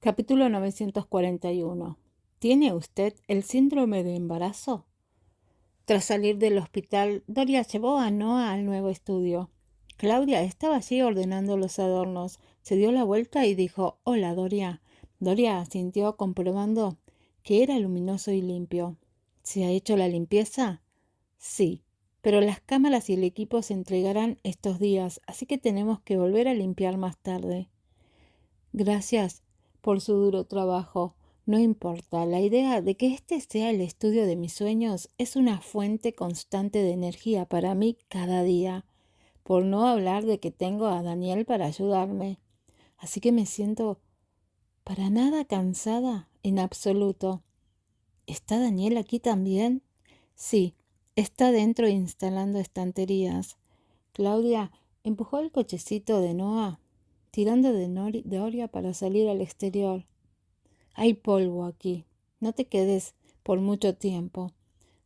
Capítulo 941. ¿Tiene usted el síndrome de embarazo? Tras salir del hospital, Doria llevó a Noah al nuevo estudio. Claudia estaba allí ordenando los adornos. Se dio la vuelta y dijo: «Hola, Doria». Doria asintió, comprobando que era luminoso y limpio. ¿Se ha hecho la limpieza? Sí, pero las cámaras y el equipo se entregarán estos días, así que tenemos que volver a limpiar más tarde. Gracias por su duro trabajo. No importa, la idea de que este sea el estudio de mis sueños es una fuente constante de energía para mí cada día, por no hablar de que tengo a Daniel para ayudarme. Así que me siento para nada cansada en absoluto. ¿Está Daniel aquí también? Sí, está dentro instalando estanterías. Claudia empujó el cochecito de Noah, tirando de Doria para salir al exterior. Hay polvo aquí. No te quedes por mucho tiempo.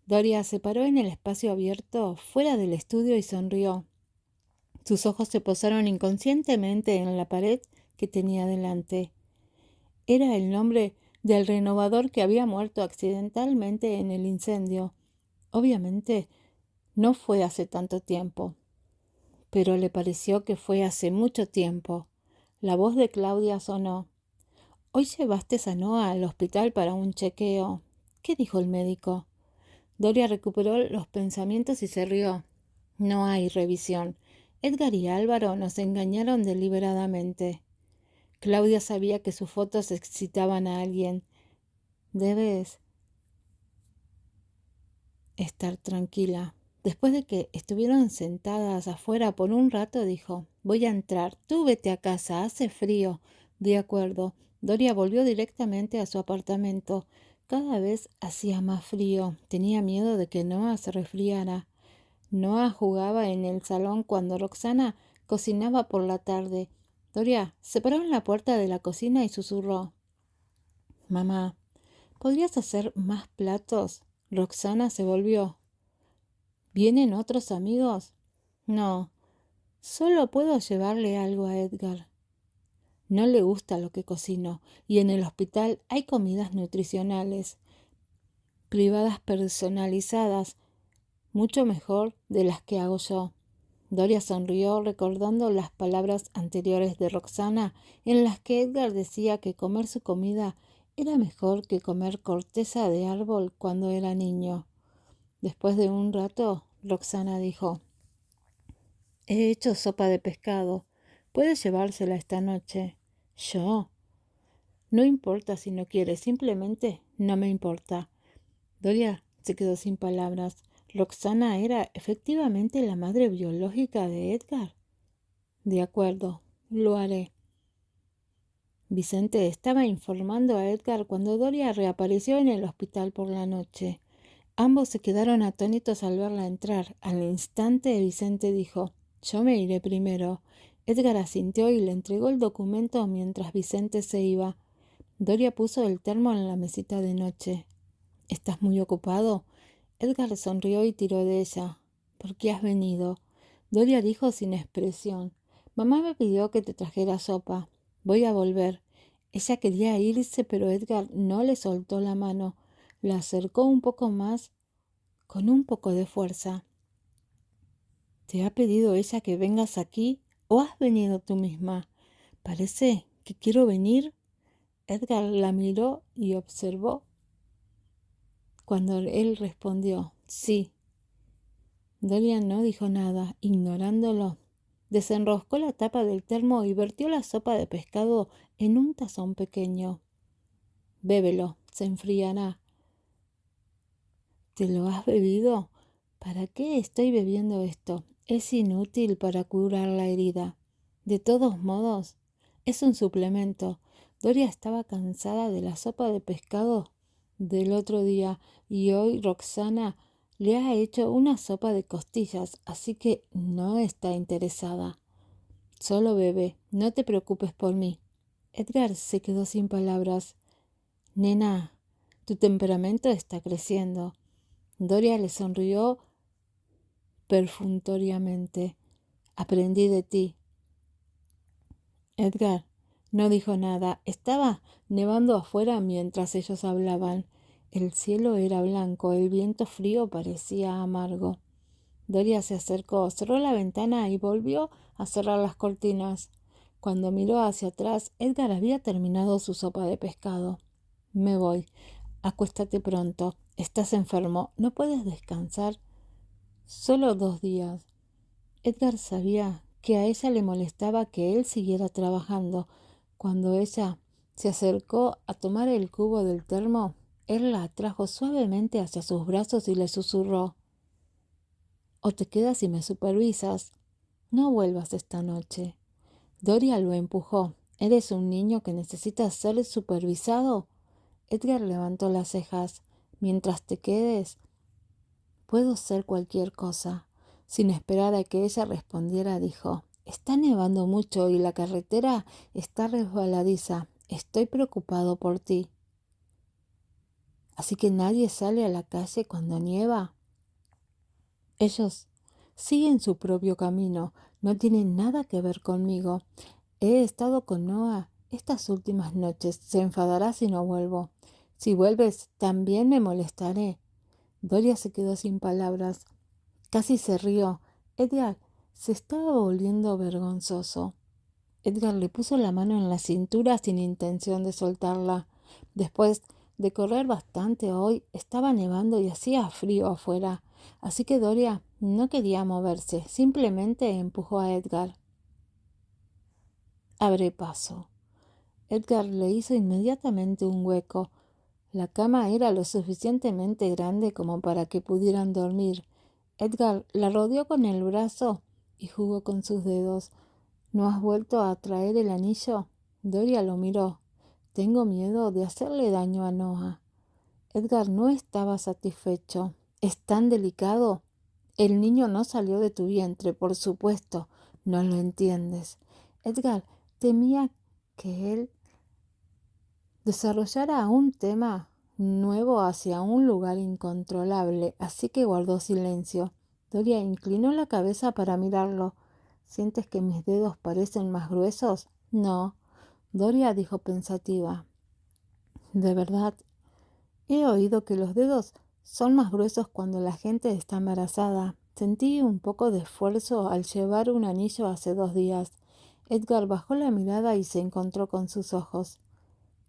Doria se paró en el espacio abierto fuera del estudio y sonrió. Sus ojos se posaron inconscientemente en la pared que tenía delante. Era el nombre del renovador que había muerto accidentalmente en el incendio. Obviamente, no fue hace tanto tiempo, pero le pareció que fue hace mucho tiempo. La voz de Claudia sonó. «Hoy llevaste a Noah al hospital para un chequeo». «¿Qué dijo el médico?» Doria recuperó los pensamientos y se rió. «No hay revisión. Edgar y Álvaro nos engañaron deliberadamente». Claudia sabía que sus fotos excitaban a alguien. «Debes estar tranquila». Después de que estuvieron sentadas afuera por un rato, dijo: «Voy a entrar. Tú vete a casa, hace frío». «De acuerdo». Doria volvió directamente a su apartamento. Cada vez hacía más frío. Tenía miedo de que Noah se resfriara. Noah jugaba en el salón cuando Roxana cocinaba por la tarde. Doria se paró en la puerta de la cocina y susurró: «Mamá, ¿podrías hacer más platos?» Roxana se volvió. «¿Vienen otros amigos?» «No, solo puedo llevarle algo a Edgar. No le gusta lo que cocino, y en el hospital hay comidas nutricionales, privadas personalizadas, mucho mejor de las que hago yo». Doria sonrió recordando las palabras anteriores de Roxana en las que Edgar decía que comer su comida era mejor que comer corteza de árbol cuando era niño. Después de un rato, Roxana dijo: «He hecho sopa de pescado. ¿Puedes llevársela esta noche?» «¿Yo?» «No importa si no quieres, simplemente no me importa». Doria se quedó sin palabras. ¿Roxana era efectivamente la madre biológica de Edgar? «De acuerdo, lo haré». Vicente estaba informando a Edgar cuando Doria reapareció en el hospital por la noche. Ambos se quedaron atónitos al verla entrar. Al instante Vicente dijo: «Yo me iré primero». Edgar asintió y le entregó el documento mientras Vicente se iba. Doria puso el termo en la mesita de noche. «¿Estás muy ocupado?» Edgar sonrió y tiró de ella. «¿Por qué has venido?» Doria dijo sin expresión: «Mamá me pidió que te trajera sopa. Voy a volver». Ella quería irse, pero Edgar no le soltó la mano. La acercó un poco más, con un poco de fuerza. «¿Te ha pedido ella que vengas aquí o has venido tú misma?» «Parece que quiero venir». Edgar la miró y observó cuando él respondió: «Sí». Dorian no dijo nada, ignorándolo. Desenroscó la tapa del termo y vertió la sopa de pescado en un tazón pequeño. «Bébelo, se enfriará». «¿Te lo has bebido?» «¿Para qué estoy bebiendo esto? Es inútil para curar la herida. De todos modos, es un suplemento». Doria estaba cansada de la sopa de pescado del otro día y hoy Roxana le ha hecho una sopa de costillas, así que no está interesada. «Solo bebe, no te preocupes por mí». Edgar se quedó sin palabras. «Nena, tu temperamento está creciendo». Doria le sonrió perfunctoriamente. «Aprendí de ti». Edgar No dijo nada. Estaba nevando afuera mientras ellos hablaban. El cielo era blanco, el viento frío parecía amargo. Doria se acercó, cerró la ventana y volvió a cerrar las cortinas. Cuando miró hacia atrás, Edgar había terminado su sopa de pescado. Me voy. Acuéstate pronto. Estás enfermo. ¿No puedes descansar? Solo 2 días. Edgar sabía que a ella le molestaba que él siguiera trabajando. Cuando ella se acercó a tomar el cubo del termo, él la atrajo suavemente hacia sus brazos y le susurró: «O te quedas y me supervisas. No vuelvas esta noche». Doria lo empujó. «¿Eres un niño que necesita ser supervisado?» Edgar levantó las cejas. «Mientras te quedes, puedo ser cualquier cosa». Sin esperar a que ella respondiera, dijo: «Está nevando mucho y la carretera está resbaladiza. Estoy preocupado por ti». «¿Así que nadie sale a la calle cuando nieva?» «Ellos siguen su propio camino. No tienen nada que ver conmigo. He estado con Noah estas últimas noches. Se enfadará si no vuelvo. Si vuelves, también me molestaré». Doria se quedó sin palabras. Casi se rió. Edgar se estaba volviendo vergonzoso. Edgar le puso la mano en la cintura sin intención de soltarla. Después de correr bastante hoy, estaba nevando y hacía frío afuera, así que Doria no quería moverse, simplemente empujó a Edgar. «Abre paso». Edgar le hizo inmediatamente un hueco. La cama era lo suficientemente grande como para que pudieran dormir. Edgar la rodeó con el brazo y jugó con sus dedos. «¿No has vuelto a traer el anillo?» Doria lo miró. «Tengo miedo de hacerle daño a Noah». Edgar no estaba satisfecho. «¿Es tan delicado? El niño no salió de tu vientre, por supuesto. No lo entiendes». Edgar temía que él desarrollara un tema nuevo hacia un lugar incontrolable, así que guardó silencio. Doria inclinó la cabeza para mirarlo. «¿Sientes que mis dedos parecen más gruesos?» «No», Doria dijo pensativa. «¿De verdad?» «He oído que los dedos son más gruesos cuando la gente está embarazada. Sentí un poco de esfuerzo al llevar un anillo hace 2 días». Edgar bajó la mirada y se encontró con sus ojos.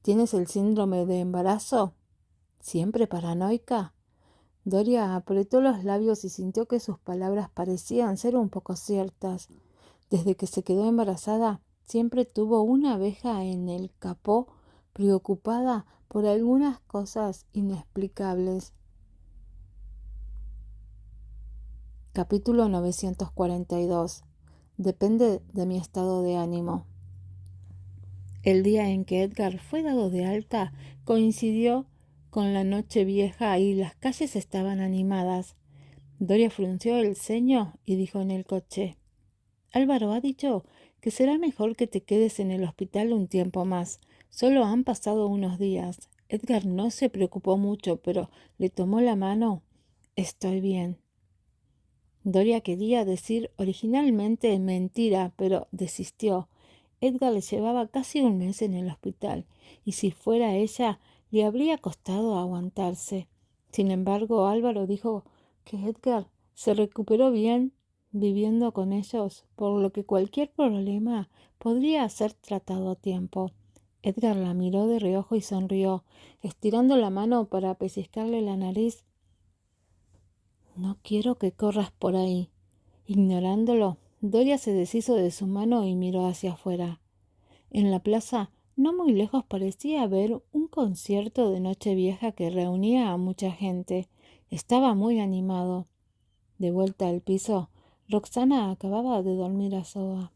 «¿Tienes el síndrome de embarazo? ¿Siempre paranoica?» Doria apretó los labios y sintió que sus palabras parecían ser un poco ciertas. Desde que se quedó embarazada, siempre tuvo una abeja en el capó, preocupada por algunas cosas inexplicables. Capítulo 942. Depende de mi estado de ánimo. El día en que Edgar fue dado de alta coincidió con la noche vieja y las calles estaban animadas. Doria frunció el ceño y dijo en el coche: «Álvaro ha dicho que será mejor que te quedes en el hospital un tiempo más. Solo han pasado unos días». Edgar no se preocupó mucho, pero le tomó la mano. «Estoy bien». Doria quería decir originalmente mentira, pero desistió. Edgar le llevaba casi un mes en el hospital, y si fuera ella, le habría costado aguantarse. Sin embargo, Álvaro dijo que Edgar se recuperó bien viviendo con ellos, por lo que cualquier problema podría ser tratado a tiempo. Edgar la miró de reojo y sonrió, estirando la mano para pellizcarle la nariz. «No quiero que corras por ahí». Ignorándolo, Doria se deshizo de su mano y miró hacia afuera. En la plaza, no muy lejos, parecía haber un concierto de Nochevieja que reunía a mucha gente. Estaba muy animado. De vuelta al piso, Roxana acababa de dormir a soba.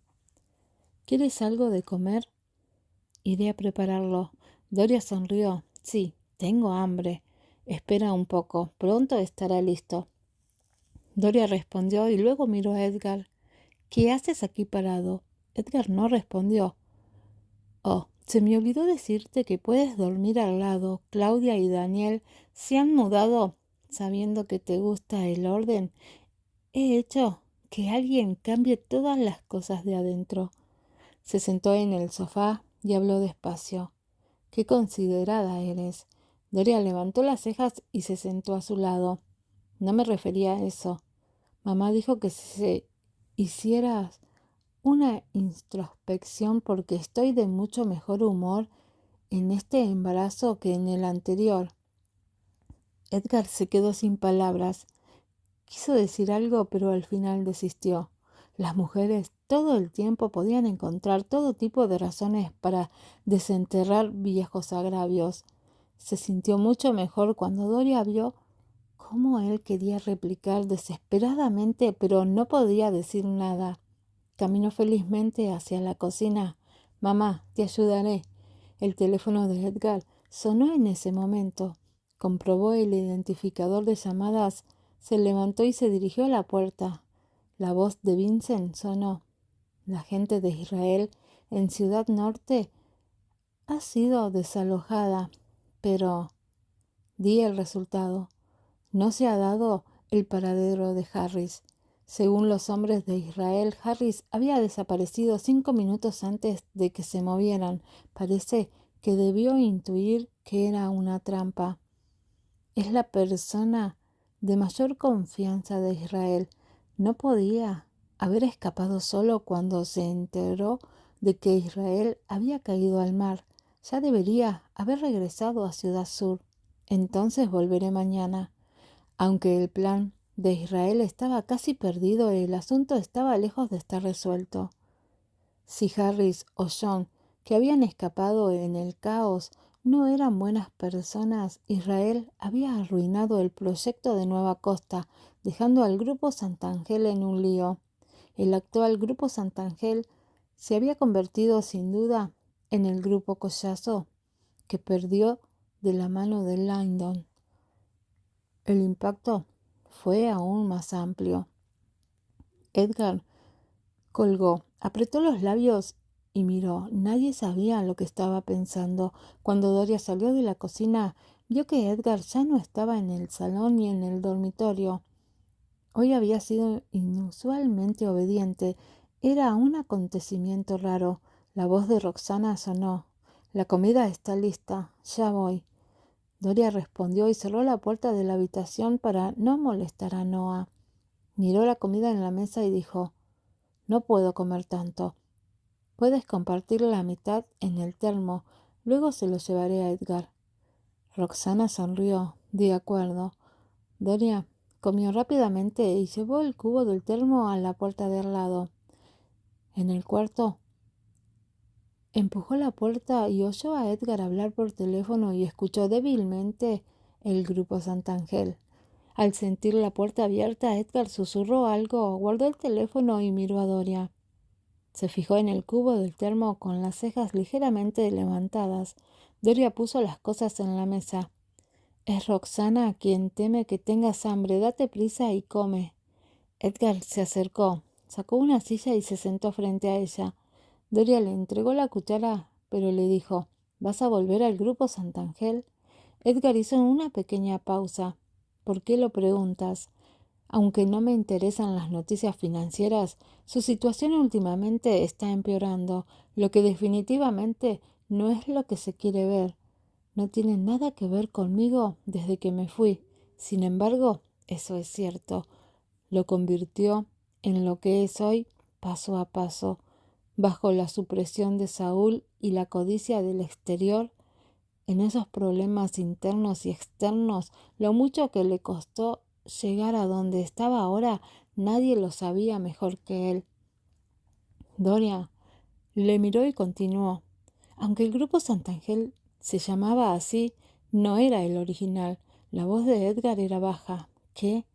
«¿Quieres algo de comer?» «Iré a prepararlo». Doria sonrió. «Sí, tengo hambre». «Espera un poco, pronto estará listo». Doria respondió y luego miró a Edgar. «¿Qué haces aquí parado?» Edgar no respondió. «Oh, se me olvidó decirte que puedes dormir al lado. Claudia y Daniel se han mudado sabiendo que te gusta el orden. He hecho que alguien cambie todas las cosas de adentro». Se sentó en el sofá y habló despacio. «Qué considerada eres». Doria levantó las cejas y se sentó a su lado. «No me refería a eso. Mamá dijo que se hicieras una introspección porque estoy de mucho mejor humor en este embarazo que en el anterior». Edgar se quedó sin palabras. Quiso decir algo, pero al final desistió. Las mujeres todo el tiempo podían encontrar todo tipo de razones para desenterrar viejos agravios. Se sintió mucho mejor cuando Doria vio cómo él quería replicar desesperadamente, pero no podía decir nada. Caminó felizmente hacia la cocina. «Mamá, te ayudaré». El teléfono de Edgar sonó en ese momento. Comprobó el identificador de llamadas, se levantó y se dirigió a la puerta. La voz de Vincent sonó. «La gente de Israel en Ciudad Norte ha sido desalojada, pero di el resultado. No se ha dado el paradero de Harris. Según los hombres de Israel, Harris había desaparecido 5 minutos antes de que se movieran. Parece que debió intuir que era una trampa. Es la persona de mayor confianza de Israel. No podía haber escapado solo cuando se enteró de que Israel había caído al mar. Ya debería haber regresado a Ciudad Sur. Entonces volveré mañana». Aunque el plan de Israel estaba casi perdido, el asunto estaba lejos de estar resuelto. Si Harris o John, que habían escapado en el caos, no eran buenas personas, Israel había arruinado el proyecto de Nueva Costa, dejando al Grupo Santangel en un lío. El actual Grupo Santangel se había convertido sin duda en el Grupo Collazo, que perdió de la mano de Lyndon. El impacto fue aún más amplio. Edgar colgó, apretó los labios y miró. Nadie sabía lo que estaba pensando. Cuando Doria salió de la cocina, vio que Edgar ya no estaba en el salón ni en el dormitorio. Hoy había sido inusualmente obediente. Era un acontecimiento raro. La voz de Roxana sonó. «La comida está lista. Ya voy». Doria respondió y cerró la puerta de la habitación para no molestar a Noah. Miró la comida en la mesa y dijo: «No puedo comer tanto. Puedes compartir la mitad en el termo. Luego se lo llevaré a Edgar». Roxana sonrió. «De acuerdo». Doria comió rápidamente y llevó el cubo del termo a la puerta de al lado. En el cuarto, empujó la puerta y oyó a Edgar hablar por teléfono y escuchó débilmente el Grupo Santangel. Al sentir la puerta abierta, Edgar susurró algo, guardó el teléfono y miró a Doria. Se fijó en el cubo del termo con las cejas ligeramente levantadas. Doria puso las cosas en la mesa. «Es Roxana quien teme que tengas hambre. Date prisa y come». Edgar se acercó, sacó una silla y se sentó frente a ella. Doria le entregó la cuchara, pero le dijo: «¿Vas a volver al Grupo Santangel?» Edgar hizo una pequeña pausa. «¿Por qué lo preguntas?» «Aunque no me interesan las noticias financieras, su situación últimamente está empeorando, lo que definitivamente no es lo que se quiere ver. No tiene nada que ver conmigo desde que me fui. Sin embargo, eso es cierto. Lo convirtió en lo que es hoy, paso a paso. Bajo la supresión de Saúl y la codicia del exterior, en esos problemas internos y externos, lo mucho que le costó llegar a donde estaba ahora, nadie lo sabía mejor que él». Doria le miró y continuó: «Aunque el Grupo Santangel se llamaba así, no era el original». La voz de Edgar era baja. «¿Qué?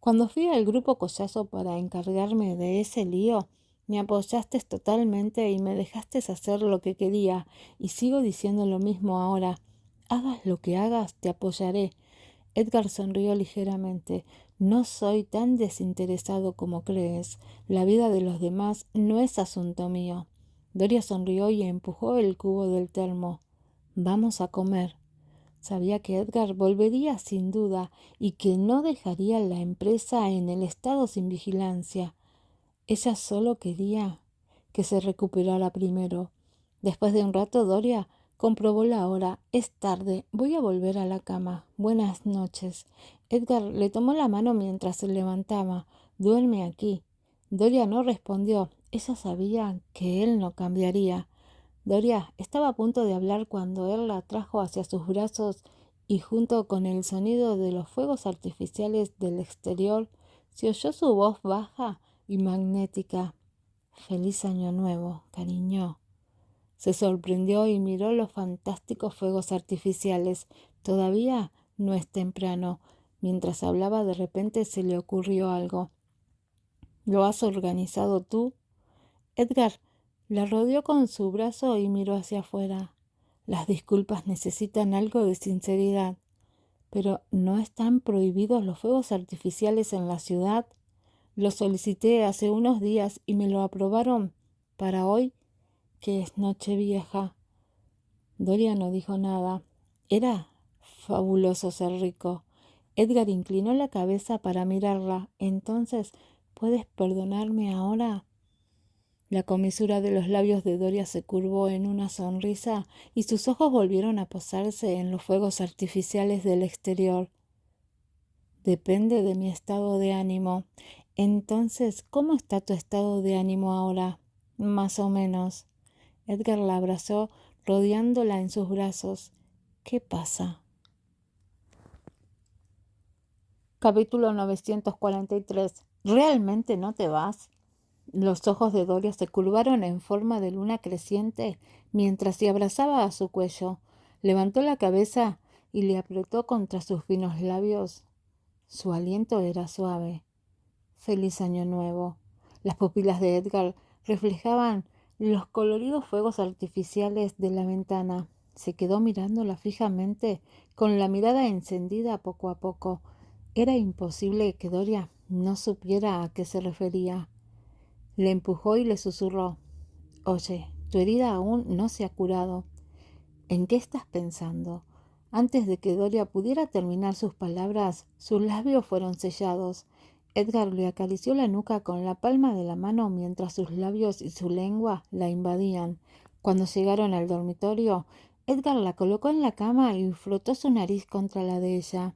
Cuando fui al Grupo Collazo para encargarme de ese lío, me apoyaste totalmente y me dejaste hacer lo que quería, y sigo diciendo lo mismo ahora. Hagas lo que hagas, te apoyaré». Edgar sonrió ligeramente. «No soy tan desinteresado como crees. La vida de los demás no es asunto mío». Doria sonrió y empujó el cubo del termo. «Vamos a comer». Sabía que Edgar volvería sin duda y que no dejaría la empresa en el estado sin vigilancia. Ella solo quería que se recuperara primero. Después de un rato, Doria comprobó la hora. Es tarde. Voy a volver a la cama. Buenas noches. Edgar le tomó la mano mientras se levantaba. Duerme aquí. Doria no respondió. Ella sabía que él no cambiaría. Doria estaba a punto de hablar cuando él la trajo hacia sus brazos y junto con el sonido de los fuegos artificiales del exterior se oyó su voz baja y magnética. Feliz año nuevo, cariño. Se sorprendió y miró los fantásticos fuegos artificiales. Todavía no es temprano. Mientras hablaba, de repente se le ocurrió algo. ¿Lo has organizado tú? Edgar la rodeó con su brazo y miró hacia afuera. Las disculpas necesitan algo de sinceridad. Pero ¿no están prohibidos los fuegos artificiales en la ciudad? Lo solicité hace unos días y me lo aprobaron para hoy, que es Nochevieja. Doria no dijo nada. Era fabuloso ser rico. Edgar inclinó la cabeza para mirarla. Entonces, ¿puedes perdonarme ahora? La comisura de los labios de Doria se curvó en una sonrisa y sus ojos volvieron a posarse en los fuegos artificiales del exterior. Depende de mi estado de ánimo. Entonces, ¿cómo está tu estado de ánimo ahora? Más o menos. Edgar la abrazó, rodeándola en sus brazos. ¿Qué pasa? Capítulo 943. ¿Realmente no te vas? Los ojos de Doria se curvaron en forma de luna creciente mientras se abrazaba a su cuello. Levantó la cabeza y le apretó contra sus finos labios. Su aliento era suave. Feliz año nuevo. Las pupilas de Edgar reflejaban los coloridos fuegos artificiales de la ventana. Se quedó mirándola fijamente, con la mirada encendida poco a poco. Era imposible que Doria no supiera a qué se refería. Le empujó y le susurró. Oye, tu herida aún no se ha curado. ¿En qué estás pensando? Antes de que Doria pudiera terminar sus palabras, sus labios fueron sellados. Edgar le acarició la nuca con la palma de la mano mientras sus labios y su lengua la invadían. Cuando llegaron al dormitorio, Edgar la colocó en la cama y frotó su nariz contra la de ella.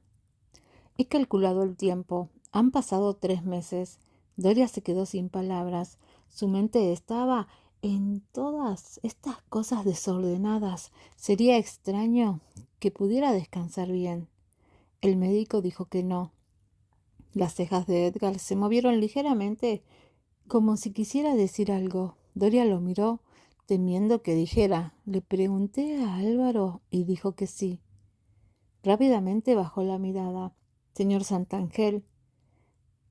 He calculado el tiempo. Han pasado 3 meses. Doria se quedó sin palabras. Su mente estaba en todas estas cosas desordenadas. Sería extraño que pudiera descansar bien. El médico dijo que no. Las cejas de Edgar se movieron ligeramente, como si quisiera decir algo. Doria lo miró, temiendo que dijera. Le pregunté a Álvaro y dijo que sí. Rápidamente bajó la mirada. Señor Santangel,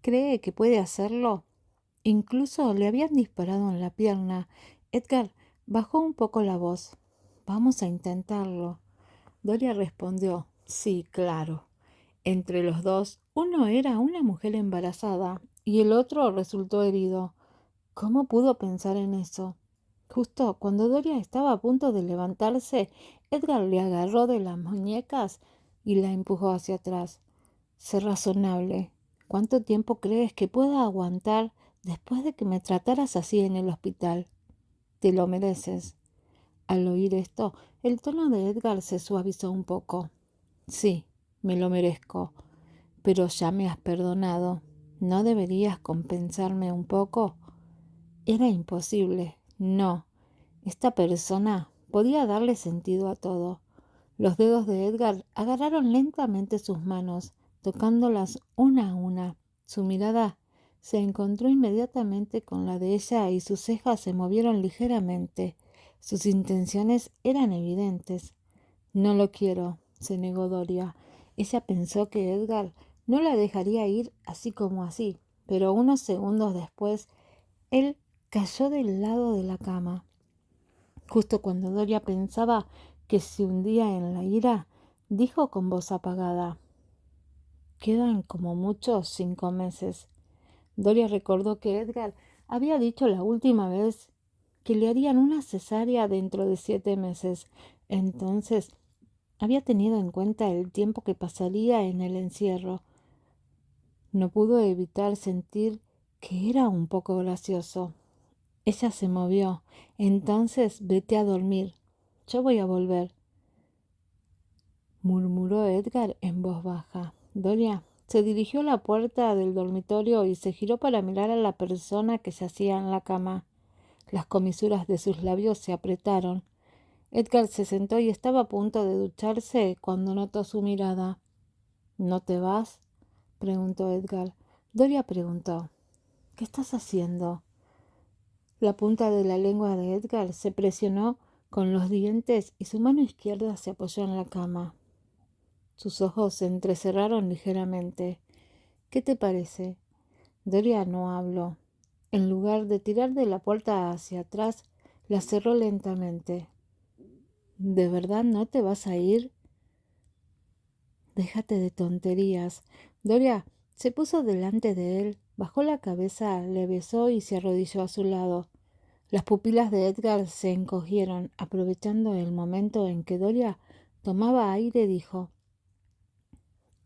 ¿cree que puede hacerlo? Incluso le habían disparado en la pierna. Edgar bajó un poco la voz. Vamos a intentarlo. Doria respondió, sí, claro. Entre los dos, uno era una mujer embarazada y el otro resultó herido. ¿Cómo pudo pensar en eso? Justo cuando Doria estaba a punto de levantarse, Edgar le agarró de las muñecas y la empujó hacia atrás. Sé razonable. ¿Cuánto tiempo crees que pueda aguantar después de que me trataras así en el hospital? Te lo mereces. Al oír esto, el tono de Edgar se suavizó un poco. Sí, me lo merezco, pero ya me has perdonado. ¿No deberías compensarme un poco? Era imposible. No. Esta persona podía darle sentido a todo. Los dedos de Edgar agarraron lentamente sus manos, tocándolas una a una. Su mirada se encontró inmediatamente con la de ella y sus cejas se movieron ligeramente. Sus intenciones eran evidentes. No lo quiero, se negó Doria. Ella pensó que Edgar no la dejaría ir así como así, pero unos segundos después él cayó del lado de la cama. Justo cuando Doria pensaba que se hundía en la ira, dijo con voz apagada, quedan como mucho 5 meses. Doria recordó que Edgar había dicho la última vez que le harían una cesárea dentro de 7 meses. Entonces había tenido en cuenta el tiempo que pasaría en el encierro. No pudo evitar sentir que era un poco gracioso. Ella se movió. Entonces vete a dormir. Yo voy a volver, murmuró Edgar en voz baja. Doria se dirigió a la puerta del dormitorio y se giró para mirar a la persona que yacía en la cama. Las comisuras de sus labios se apretaron. Edgar se sentó y estaba a punto de ducharse cuando notó su mirada. ¿No te vas?, preguntó Edgar. Doria preguntó: ¿Qué estás haciendo? La punta de la lengua de Edgar se presionó con los dientes y su mano izquierda se apoyó en la cama. Sus ojos se entrecerraron ligeramente. ¿Qué te parece? Doria no habló. En lugar de tirar de la puerta hacia atrás, la cerró lentamente. ¿De verdad no te vas a ir? Déjate de tonterías. Doria se puso delante de él, bajó la cabeza, le besó y se arrodilló a su lado. Las pupilas de Edgar se encogieron. Aprovechando el momento en que Doria tomaba aire, dijo: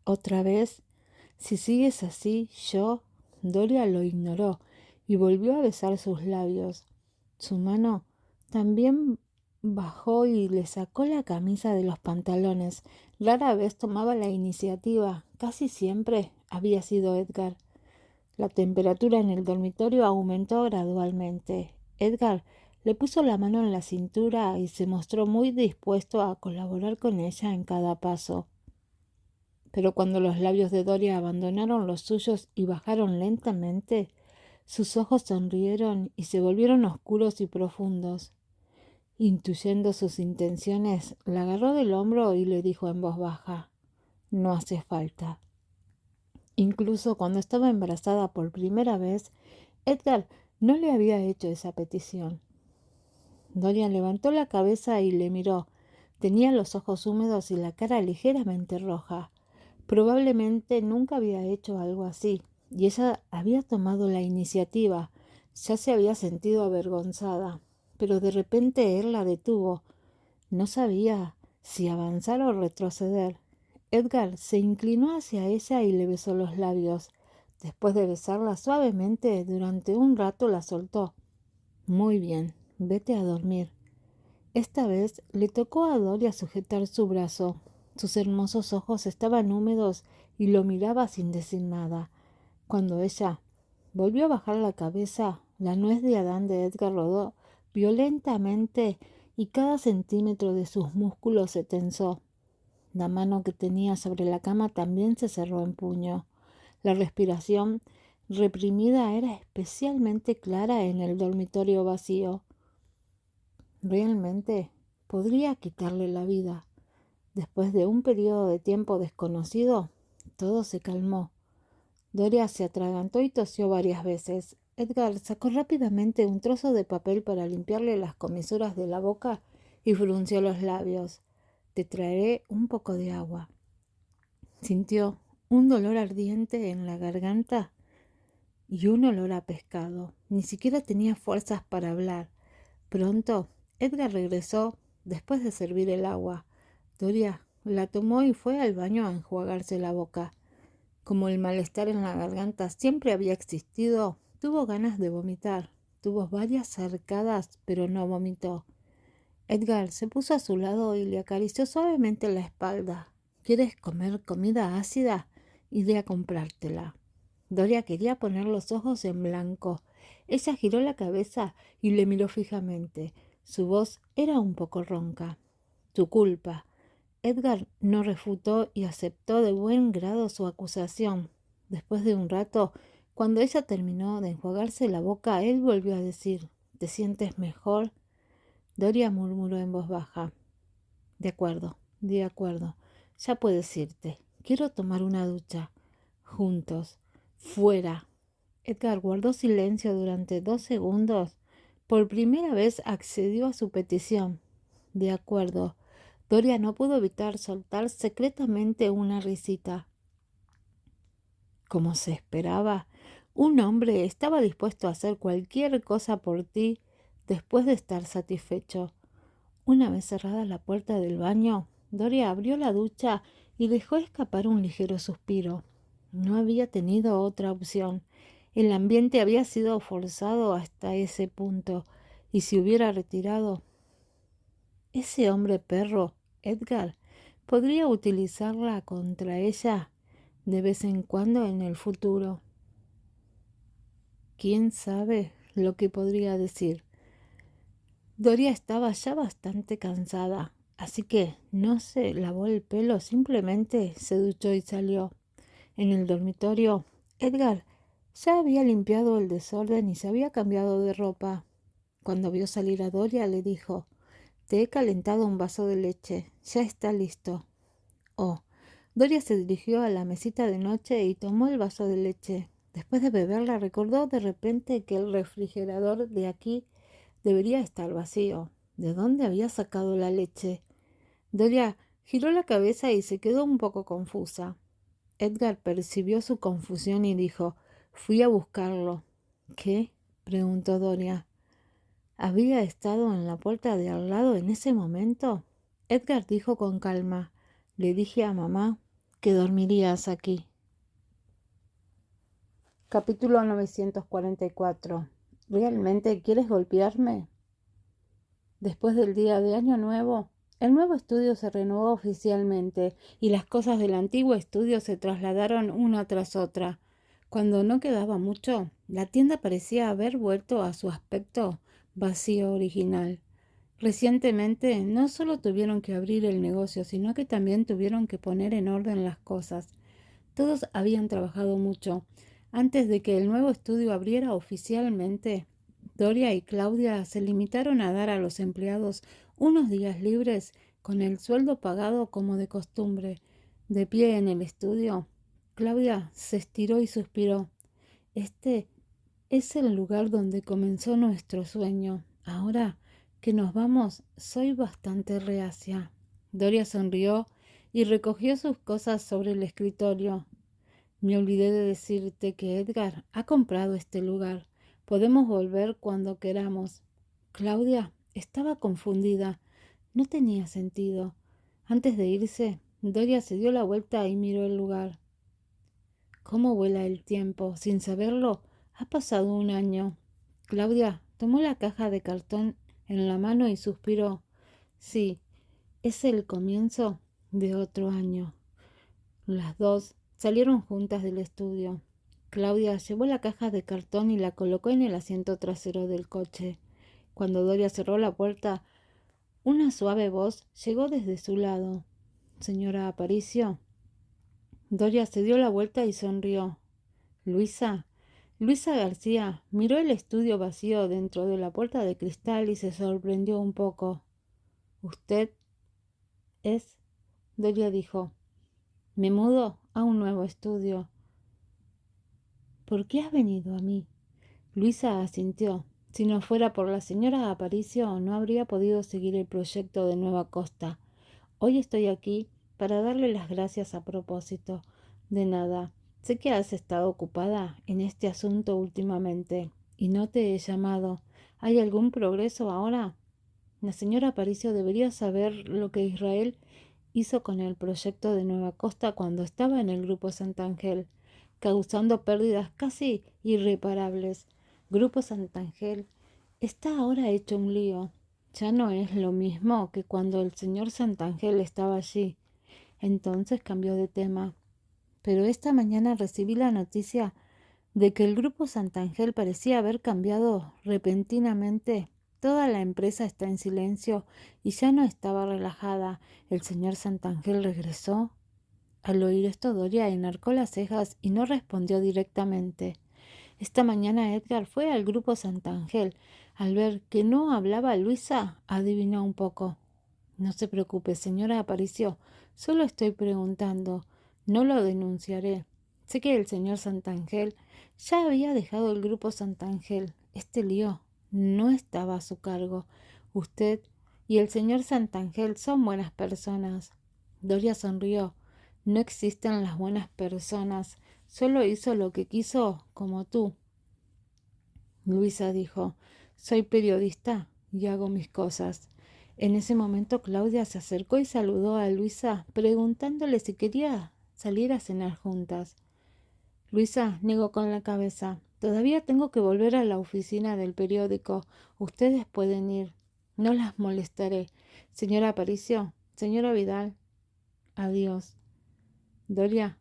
¿Otra vez? Si sigues así, yo... Doria lo ignoró y volvió a besar sus labios. Su mano también bajó y le sacó la camisa de los pantalones. Rara vez tomaba la iniciativa. Casi siempre había sido Edgar. La temperatura en el dormitorio aumentó gradualmente. Edgar le puso la mano en la cintura y se mostró muy dispuesto a colaborar con ella en cada paso. Pero cuando los labios de Doria abandonaron los suyos y bajaron lentamente, sus ojos sonrieron y se volvieron oscuros y profundos. Intuyendo sus intenciones, la agarró del hombro y le dijo en voz baja: «No hace falta». Incluso cuando estaba embarazada por primera vez, Edgar no le había hecho esa petición. Doria levantó la cabeza y le miró. Tenía los ojos húmedos y la cara ligeramente roja. Probablemente nunca había hecho algo así, y ella había tomado la iniciativa. Ya se había sentido avergonzada, pero de repente él la detuvo. No sabía si avanzar o retroceder. Edgar se inclinó hacia ella y le besó los labios. Después de besarla suavemente, durante un rato la soltó. «Muy bien, vete a dormir». Esta vez le tocó a Doria sujetar su brazo. Sus hermosos ojos estaban húmedos y lo miraba sin decir nada. Cuando ella volvió a bajar la cabeza, la nuez de Adán de Edgar rodó violentamente y cada centímetro de sus músculos se tensó. La mano que tenía sobre la cama también se cerró en puño. La respiración reprimida era especialmente clara en el dormitorio vacío. Realmente podría quitarle la vida. Después de un periodo de tiempo desconocido, todo se calmó. Doria se atragantó y tosió varias veces. Edgar sacó rápidamente un trozo de papel para limpiarle las comisuras de la boca y frunció los labios. «Te traeré un poco de agua». Sintió un dolor ardiente en la garganta y un olor a pescado. Ni siquiera tenía fuerzas para hablar. Pronto, Edgar regresó después de servir el agua. Doria la tomó y fue al baño a enjuagarse la boca. Como el malestar en la garganta siempre había existido, tuvo ganas de vomitar. Tuvo varias arcadas, pero no vomitó. Edgar se puso a su lado y le acarició suavemente la espalda. «¿Quieres comer comida ácida? Iré a comprártela». Doria quería poner los ojos en blanco. Ella giró la cabeza y le miró fijamente. Su voz era un poco ronca. «Tu culpa». Edgar no refutó y aceptó de buen grado su acusación. Después de un rato, cuando ella terminó de enjuagarse la boca, él volvió a decir: «¿Te sientes mejor?». Doria murmuró en voz baja: «De acuerdo, de acuerdo. Ya puedes irte. Quiero tomar una ducha. Juntos. Fuera». Edgar guardó silencio durante 2 segundos. Por primera vez accedió a su petición. «De acuerdo». Doria no pudo evitar soltar secretamente una risita. Como se esperaba, un hombre estaba dispuesto a hacer cualquier cosa por ti después de estar satisfecho. Una vez cerrada la puerta del baño, Doria abrió la ducha y dejó escapar un ligero suspiro. No había tenido otra opción. El ambiente había sido forzado hasta ese punto, y si hubiera retirado, ese hombre perro, Edgar, podría utilizarla contra ella de vez en cuando en el futuro. ¿Quién sabe lo que podría decir? Doria estaba ya bastante cansada, así que no se lavó el pelo, simplemente se duchó y salió. En el dormitorio, Edgar ya había limpiado el desorden y se había cambiado de ropa. Cuando vio salir a Doria, le dijo: «Te he calentado un vaso de leche. Ya está listo». Oh, Doria se dirigió a la mesita de noche y tomó el vaso de leche. Después de beberla, recordó de repente que el refrigerador de aquí debería estar vacío. ¿De dónde había sacado la leche? Doria giró la cabeza y se quedó un poco confusa. Edgar percibió su confusión y dijo: «Fui a buscarlo». «¿Qué?», preguntó Doria. ¿Había estado en la puerta de al lado en ese momento? Edgar dijo con calma: «Le dije a mamá que dormirías aquí». Capítulo 944. ¿Realmente quieres golpearme? Después del día de Año Nuevo, el nuevo estudio se renovó oficialmente y las cosas del antiguo estudio se trasladaron una tras otra. Cuando no quedaba mucho, la tienda parecía haber vuelto a su aspecto vacío original. Recientemente no solo tuvieron que abrir el negocio, sino que también tuvieron que poner en orden las cosas. Todos habían trabajado mucho. Antes de que el nuevo estudio abriera oficialmente, Doria y Claudia se limitaron a dar a los empleados unos días libres con el sueldo pagado como de costumbre. De pie en el estudio, Claudia se estiró y suspiró. «Este es el lugar donde comenzó nuestro sueño. Ahora que nos vamos, soy bastante reacia». Doria sonrió y recogió sus cosas sobre el escritorio. «Me olvidé de decirte que Edgar ha comprado este lugar. Podemos volver cuando queramos». Claudia estaba confundida. No tenía sentido. Antes de irse, Doria se dio la vuelta y miró el lugar. ¿Cómo vuela el tiempo? Sin saberlo, ha pasado un año. Claudia tomó la caja de cartón en la mano y suspiró. Sí, es el comienzo de otro año. Las dos salieron juntas del estudio. Claudia llevó la caja de cartón y la colocó en el asiento trasero del coche. Cuando Doria cerró la puerta, una suave voz llegó desde su lado. «Señora Aparicio». Doria se dio la vuelta y sonrió. «Luisa». Luisa García miró el estudio vacío dentro de la puerta de cristal y se sorprendió un poco. «¿Usted es?», Doria dijo. «Me mudo a un nuevo estudio». «¿Por qué has venido a mí?». Luisa asintió. Si no fuera por la señora Aparicio, no habría podido seguir el proyecto de Nueva Costa. «Hoy estoy aquí para darle las gracias a propósito». «De nada. Sé que has estado ocupada en este asunto últimamente y no te he llamado. ¿Hay algún progreso ahora?». La señora Aparicio debería saber lo que Israel hizo con el proyecto de Nueva Costa cuando estaba en el Grupo Santangel, causando pérdidas casi irreparables. Grupo Santangel está ahora hecho un lío. Ya no es lo mismo que cuando el señor Santangel estaba allí. Entonces cambió de tema. Pero esta mañana recibí la noticia de que el Grupo Santangel parecía haber cambiado repentinamente. Toda la empresa está en silencio y ya no estaba relajada. ¿El señor Santangel regresó? Al oír esto, Doria enarcó las cejas y no respondió directamente. Esta mañana Edgar fue al Grupo Santangel. Al ver que no hablaba Luisa, adivinó un poco. «No se preocupe, señora Aparicio. Solo estoy preguntando. No lo denunciaré. Sé que el señor Santangel ya había dejado el Grupo Santangel. Este lío no estaba a su cargo. Usted y el señor Santangel son buenas personas». Doria sonrió. «No existen las buenas personas. Solo hizo lo que quiso, como tú». Luisa dijo: «Soy periodista y hago mis cosas». En ese momento Claudia se acercó y saludó a Luisa, preguntándole si quería salir a cenar juntas. Luisa negó con la cabeza. Todavía tengo que volver a la oficina del periódico. Ustedes pueden ir. No las molestaré. Señora Aparicio, señora Vidal, adiós. Doria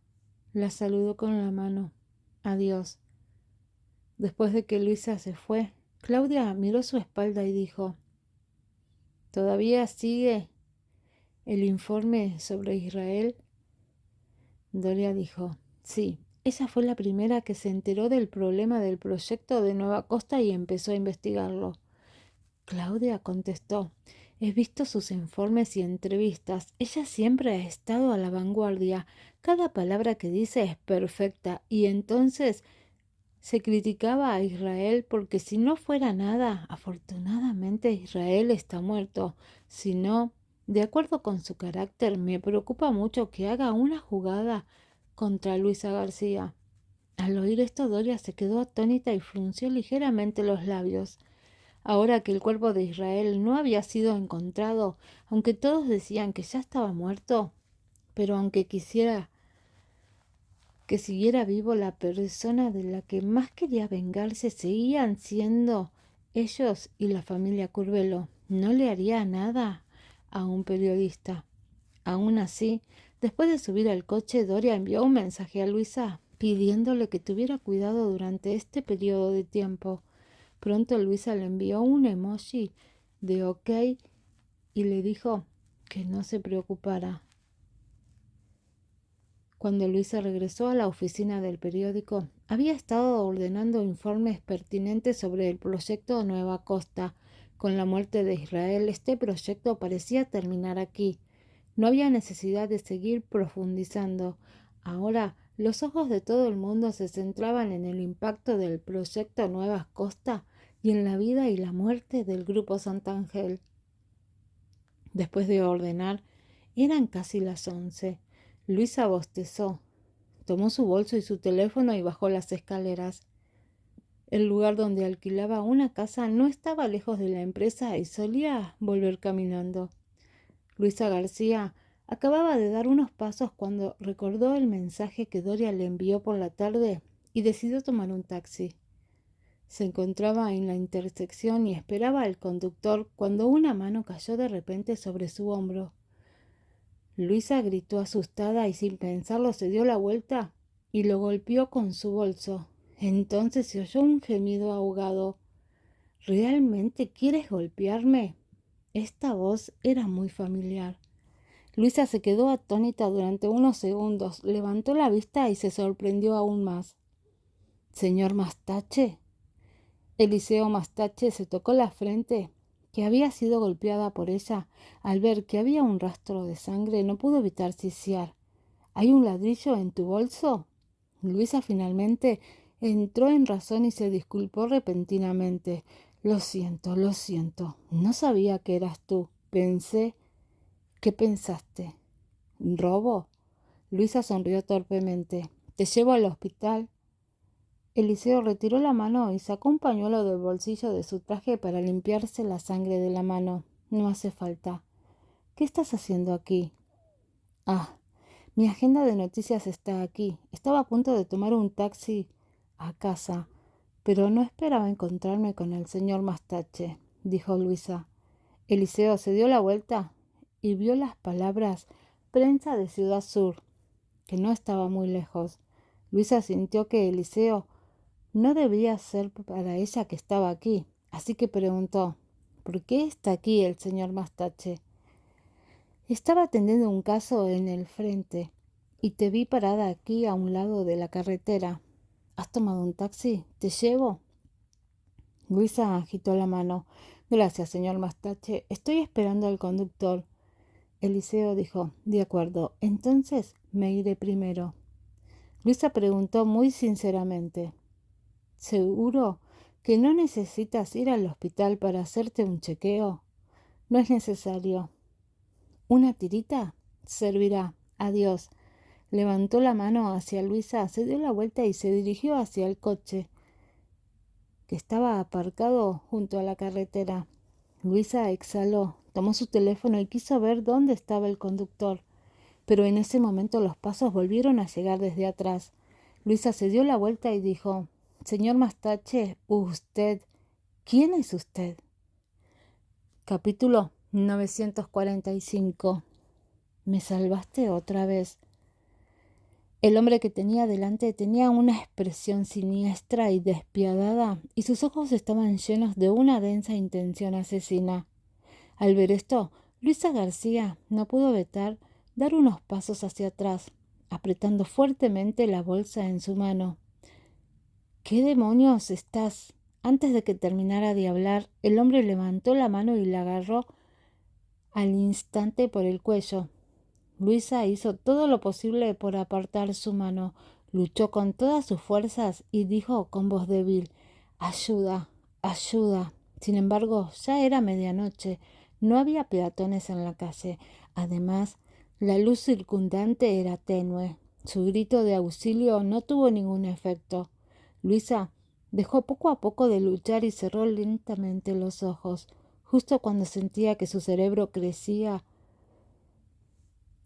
la saludó con la mano. Adiós. Después de que Luisa se fue, Claudia miró su espalda y dijo: ¿Todavía sigue el informe sobre Israel? Doria dijo: sí, ella fue la primera que se enteró del problema del proyecto de Nueva Costa y empezó a investigarlo. Claudia contestó: he visto sus informes y entrevistas. Ella siempre ha estado a la vanguardia. Cada palabra que dice es perfecta. Y entonces se criticaba a Israel porque si no fuera nada, afortunadamente Israel está muerto. Si no, de acuerdo con su carácter, me preocupa mucho que haga una jugada contra Luisa García. Al oír esto, Doria se quedó atónita y frunció ligeramente los labios. Ahora que el cuerpo de Israel no había sido encontrado, aunque todos decían que ya estaba muerto, pero aunque quisiera que siguiera vivo, la persona de la que más quería vengarse seguían siendo ellos y la familia Curvelo. No le haría nada a un periodista. Aún así, después de subir al coche, Doria envió un mensaje a Luisa pidiéndole que tuviera cuidado durante este periodo de tiempo. Pronto Luisa le envió un emoji de ok y le dijo que no se preocupara. Cuando Luisa regresó a la oficina del periódico, había estado ordenando informes pertinentes sobre el proyecto Nueva Costa. Con la muerte de Israel, este proyecto parecía terminar aquí. No había necesidad de seguir profundizando. Ahora, los ojos de todo el mundo se centraban en el impacto del proyecto Nueva Costa y en la vida y la muerte del Grupo Santangel. Después de ordenar, eran casi las 11. Luisa bostezó, tomó su bolso y su teléfono y bajó las escaleras. El lugar donde alquilaba una casa no estaba lejos de la empresa y solía volver caminando. Luisa García acababa de dar unos pasos cuando recordó el mensaje que Doria le envió por la tarde y decidió tomar un taxi. Se encontraba en la intersección y esperaba al conductor cuando una mano cayó de repente sobre su hombro. Luisa gritó asustada y sin pensarlo se dio la vuelta y lo golpeó con su bolso. Entonces se oyó un gemido ahogado. ¿Realmente quieres golpearme? Esta voz era muy familiar. Luisa se quedó atónita durante unos segundos, levantó la vista y se sorprendió aún más. ¿Señor Mastache? Eliseo Mastache se tocó la frente, que había sido golpeada por ella. Al ver que había un rastro de sangre, no pudo evitar sisear. ¿Hay un ladrillo en tu bolso? Luisa finalmente entró en razón y se disculpó repentinamente. Lo siento, no sabía que eras tú. Pensé... ¿Qué pensaste? ¿Robo? Luisa sonrió torpemente. ¿Te llevo al hospital? Eliseo retiró la mano y sacó un pañuelo del bolsillo de su traje para limpiarse la sangre de la mano. No hace falta. ¿Qué estás haciendo aquí? Ah, mi agenda de noticias está aquí. Estaba a punto de tomar un taxi a casa, pero no esperaba encontrarme con el señor Mastache, dijo Luisa. Eliseo se dio la vuelta y vio las palabras Prensa de Ciudad Sur, que no estaba muy lejos. Luisa sintió que Eliseo no debía ser para ella que estaba aquí, así que preguntó: ¿por qué está aquí el señor Mastache? Estaba atendiendo un caso en el frente y te vi parada aquí a un lado de la carretera. ¿Has tomado un taxi? ¿Te llevo? Luisa agitó la mano. Gracias, señor Mastache. Estoy esperando al conductor. Eliseo dijo: de acuerdo, entonces me iré primero. Luisa preguntó muy sinceramente: ¿seguro que no necesitas ir al hospital para hacerte un chequeo? No es necesario. ¿Una tirita? Servirá. Adiós. Levantó la mano hacia Luisa, se dio la vuelta y se dirigió hacia el coche, que estaba aparcado junto a la carretera. Luisa exhaló, tomó su teléfono y quiso ver dónde estaba el conductor, pero en ese momento los pasos volvieron a llegar desde atrás. Luisa se dio la vuelta y dijo: Señor Mastache, usted, ¿quién es usted? Capítulo 945. ¿Me salvaste otra vez? El hombre que tenía delante tenía una expresión siniestra y despiadada, y sus ojos estaban llenos de una densa intención asesina. Al ver esto, Luisa García no pudo evitar dar unos pasos hacia atrás, apretando fuertemente la bolsa en su mano. ¿Qué demonios estás? Antes de que terminara de hablar, el hombre levantó la mano y la agarró al instante por el cuello. Luisa hizo todo lo posible por apartar su mano, luchó con todas sus fuerzas y dijo con voz débil: «Ayuda, ayuda». Sin embargo, ya era medianoche, no había peatones en la calle. Además, la luz circundante era tenue. Su grito de auxilio no tuvo ningún efecto. Luisa dejó poco a poco de luchar y cerró lentamente los ojos. Justo cuando sentía que su cerebro crecía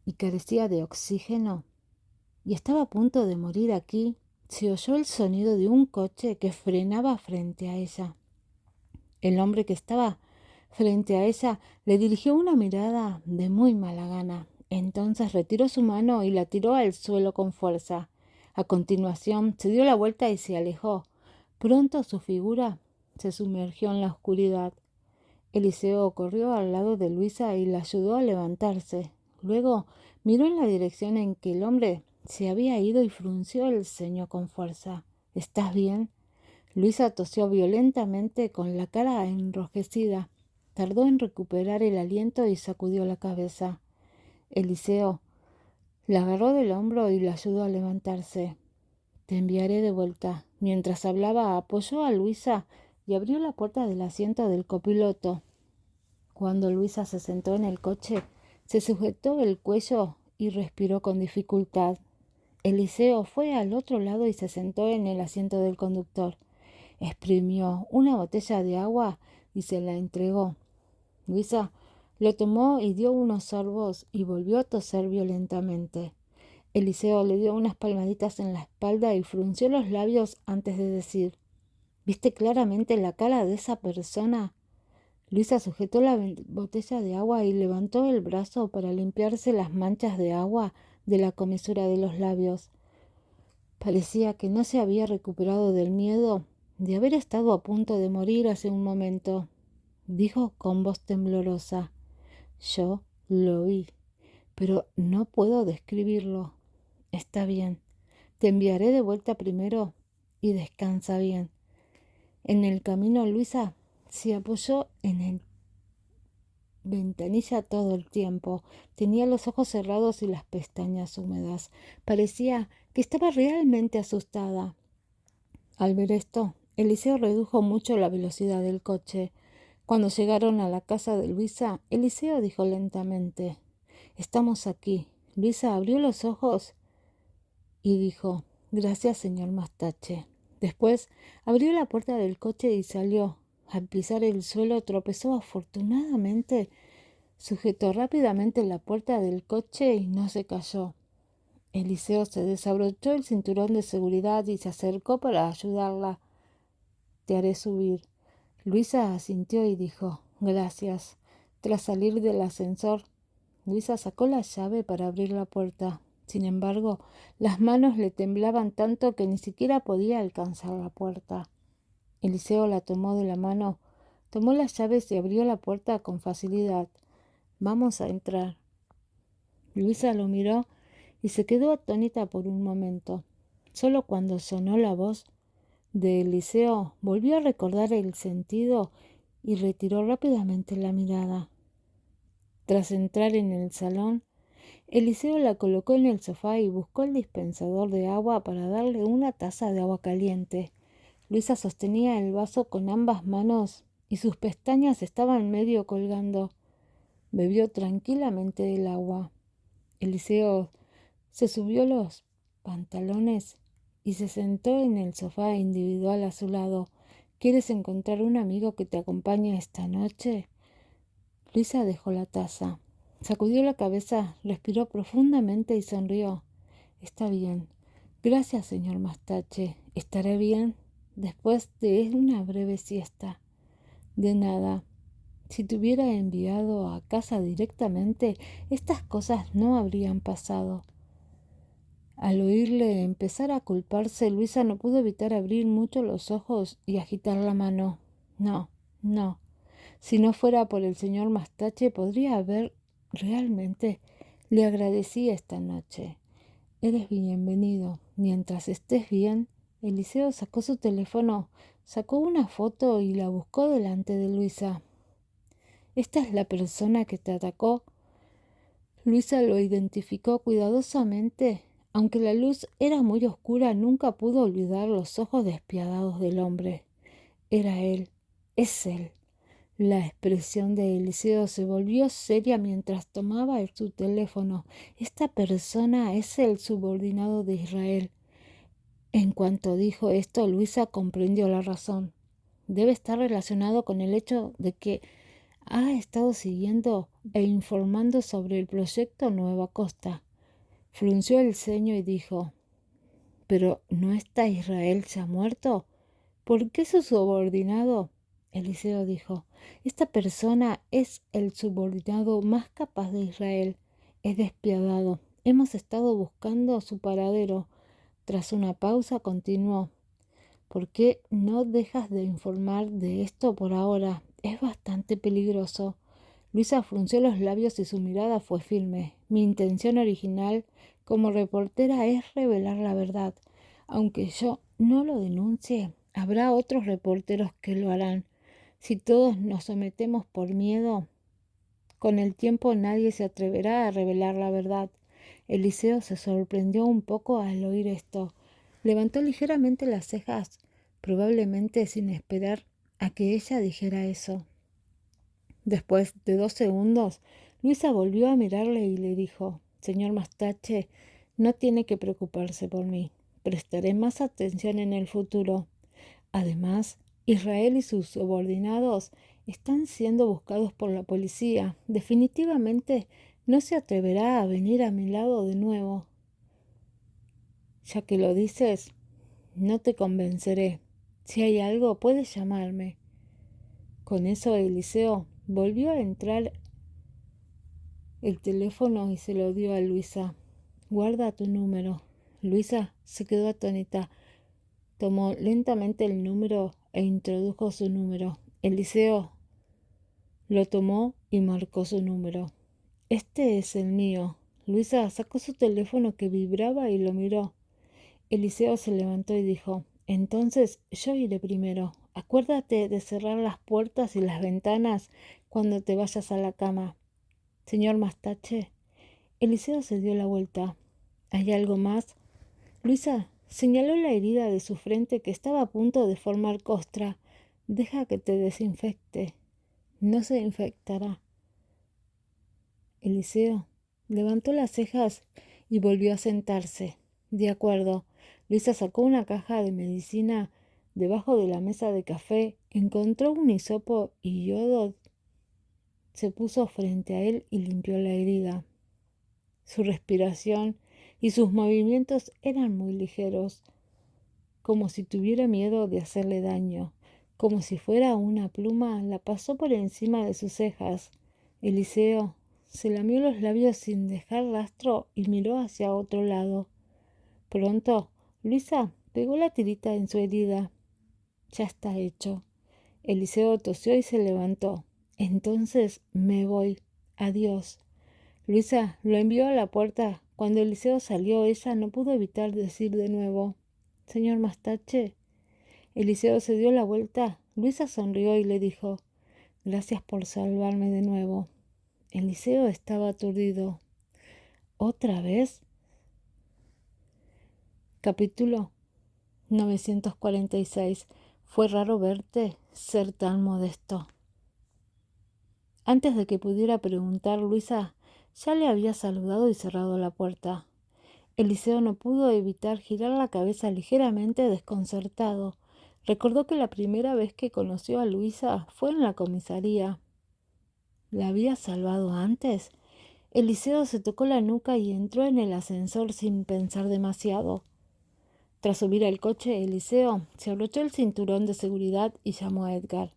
y carecía de oxígeno, y estaba a punto de morir aquí, se oyó el sonido de un coche que frenaba frente a ella. El hombre que estaba frente a ella le dirigió una mirada de muy mala gana. Entonces retiró su mano y la tiró al suelo con fuerza. A continuación se dio la vuelta y se alejó. Pronto su figura se sumergió en la oscuridad. Eliseo corrió al lado de Luisa y la ayudó a levantarse. Luego miró en la dirección en que el hombre se había ido y frunció el ceño con fuerza. ¿Estás bien? Luisa tosió violentamente con la cara enrojecida. Tardó en recuperar el aliento y sacudió la cabeza. Eliseo la agarró del hombro y la ayudó a levantarse. Te enviaré de vuelta. Mientras hablaba, apoyó a Luisa y abrió la puerta del asiento del copiloto. Cuando Luisa se sentó en el coche, se sujetó el cuello y respiró con dificultad. Eliseo fue al otro lado y se sentó en el asiento del conductor. Exprimió una botella de agua y se la entregó. Luisa lo tomó y dio unos sorbos y volvió a toser violentamente. Eliseo le dio unas palmaditas en la espalda y frunció los labios antes de decir: ¿Viste claramente la cara de esa persona? Luisa sujetó la botella de agua y levantó el brazo para limpiarse las manchas de agua de la comisura de los labios. Parecía que no se había recuperado del miedo de haber estado a punto de morir hace un momento. Dijo con voz temblorosa: «Yo lo vi, pero no puedo describirlo. Está bien, te enviaré de vuelta primero y descansa bien». En el camino Luisa se apoyó en el ventanilla todo el tiempo. Tenía los ojos cerrados y las pestañas húmedas. Parecía que estaba realmente asustada. Al ver esto, Eliseo redujo mucho la velocidad del coche. Cuando llegaron a la casa de Luisa, Eliseo dijo lentamente: «Estamos aquí». Luisa abrió los ojos y dijo: «Gracias, señor Mastache». Después abrió la puerta del coche y salió. Al pisar el suelo tropezó afortunadamente. Sujetó rápidamente la puerta del coche y no se cayó. Eliseo se desabrochó el cinturón de seguridad y se acercó para ayudarla. «Te haré subir». Luisa asintió y dijo: «Gracias». Tras salir del ascensor, Luisa sacó la llave para abrir la puerta. Sin embargo, las manos le temblaban tanto que ni siquiera podía alcanzar la puerta. Eliseo la tomó de la mano, tomó las llaves y abrió la puerta con facilidad. «Vamos a entrar». Luisa lo miró y se quedó atónita por un momento. Solo cuando sonó la voz de Eliseo volvió a recordar el sentido y retiró rápidamente la mirada. Tras entrar en el salón, Eliseo la colocó en el sofá y buscó el dispensador de agua para darle una taza de agua caliente. Luisa sostenía el vaso con ambas manos y sus pestañas estaban medio colgando. Bebió tranquilamente el agua. Eliseo se subió los pantalones y se sentó en el sofá individual a su lado. «¿Quieres encontrar un amigo que te acompañe esta noche?» Luisa dejó la taza. Sacudió la cabeza, respiró profundamente y sonrió. «Está bien. Gracias, señor Mastache. ¿Estaré bien?» después de una breve siesta. De nada. Si te hubiera enviado a casa directamente, estas cosas no habrían pasado. Al oírle empezar a culparse, Luisa no pudo evitar abrir mucho los ojos y agitar la mano. No, no. Si no fuera por el señor Mastache, podría haber realmente. Le agradecí esta noche. Eres bienvenido. Mientras estés bien. Eliseo sacó su teléfono, sacó una foto y la buscó delante de Luisa. ¿Esta es la persona que te atacó? Luisa lo identificó cuidadosamente. Aunque la luz era muy oscura, nunca pudo olvidar los ojos despiadados del hombre. Era él. Es él. La expresión de Eliseo se volvió seria mientras tomaba su teléfono. Esta persona es el subordinado de Israel. En cuanto dijo esto, Luisa comprendió la razón. Debe estar relacionado con el hecho de que ha estado siguiendo e informando sobre el proyecto Nueva Costa. Frunció el ceño y dijo: ¿Pero no está Israel ya muerto? ¿Por qué su subordinado? Eliseo dijo: Esta persona es el subordinado más capaz de Israel. Es despiadado. Hemos estado buscando su paradero. Tras una pausa continuó: ¿Por qué no dejas de informar de esto por ahora? Es bastante peligroso. Luisa frunció los labios y su mirada fue firme. Mi intención original como reportera es revelar la verdad. Aunque yo no lo denuncie, habrá otros reporteros que lo harán. Si todos nos sometemos por miedo, con el tiempo nadie se atreverá a revelar la verdad. Eliseo se sorprendió un poco al oír esto. Levantó ligeramente las cejas, probablemente sin esperar a que ella dijera eso. Después de 2 segundos, Luisa volvió a mirarle y le dijo: Señor Mastache, no tiene que preocuparse por mí. Prestaré más atención en el futuro. Además, Israel y sus subordinados están siendo buscados por la policía. Definitivamente no se atreverá a venir a mi lado de nuevo. Ya que lo dices, no te convenceré. Si hay algo, puedes llamarme. Con eso Eliseo volvió a entrar el teléfono y se lo dio a Luisa. Guarda tu número. Luisa se quedó atónita. Tomó lentamente el número e introdujo su número. Eliseo lo tomó y marcó su número. Este es el mío. Luisa sacó su teléfono que vibraba y lo miró. Eliseo se levantó y dijo: Entonces yo iré primero. Acuérdate de cerrar las puertas y las ventanas cuando te vayas a la cama. Señor Mastache. Eliseo se dio la vuelta. ¿Hay algo más? Luisa señaló la herida de su frente que estaba a punto de formar costra. Deja que te desinfecte. No se infectará. Eliseo levantó las cejas y volvió a sentarse. De acuerdo. Luisa sacó una caja de medicina debajo de la mesa de café, encontró un hisopo y yodo. Se puso frente a él y limpió la herida. Su respiración y sus movimientos eran muy ligeros, como si tuviera miedo de hacerle daño. Como si fuera una pluma, la pasó por encima de sus cejas. Eliseo se lamió los labios sin dejar rastro y miró hacia otro lado. Pronto, Luisa pegó la tirita en su herida. Ya está hecho. Eliseo tosió y se levantó. Entonces me voy. Adiós. Luisa lo envió a la puerta. Cuando Eliseo salió, ella no pudo evitar decir de nuevo: Señor Mastache. Eliseo se dio la vuelta. Luisa sonrió y le dijo: Gracias por salvarme de nuevo. Eliseo estaba aturdido. ¿Otra vez? Capítulo 946. Fue raro verte ser tan modesto. Antes de que pudiera preguntar, Luisa ya le había saludado y cerrado la puerta. Eliseo no pudo evitar girar la cabeza ligeramente desconcertado. Recordó que la primera vez que conoció a Luisa fue en la comisaría. ¿La había salvado antes? Eliseo se tocó la nuca y entró en el ascensor sin pensar demasiado. Tras subir al coche, Eliseo se abrochó el cinturón de seguridad y llamó a Edgar.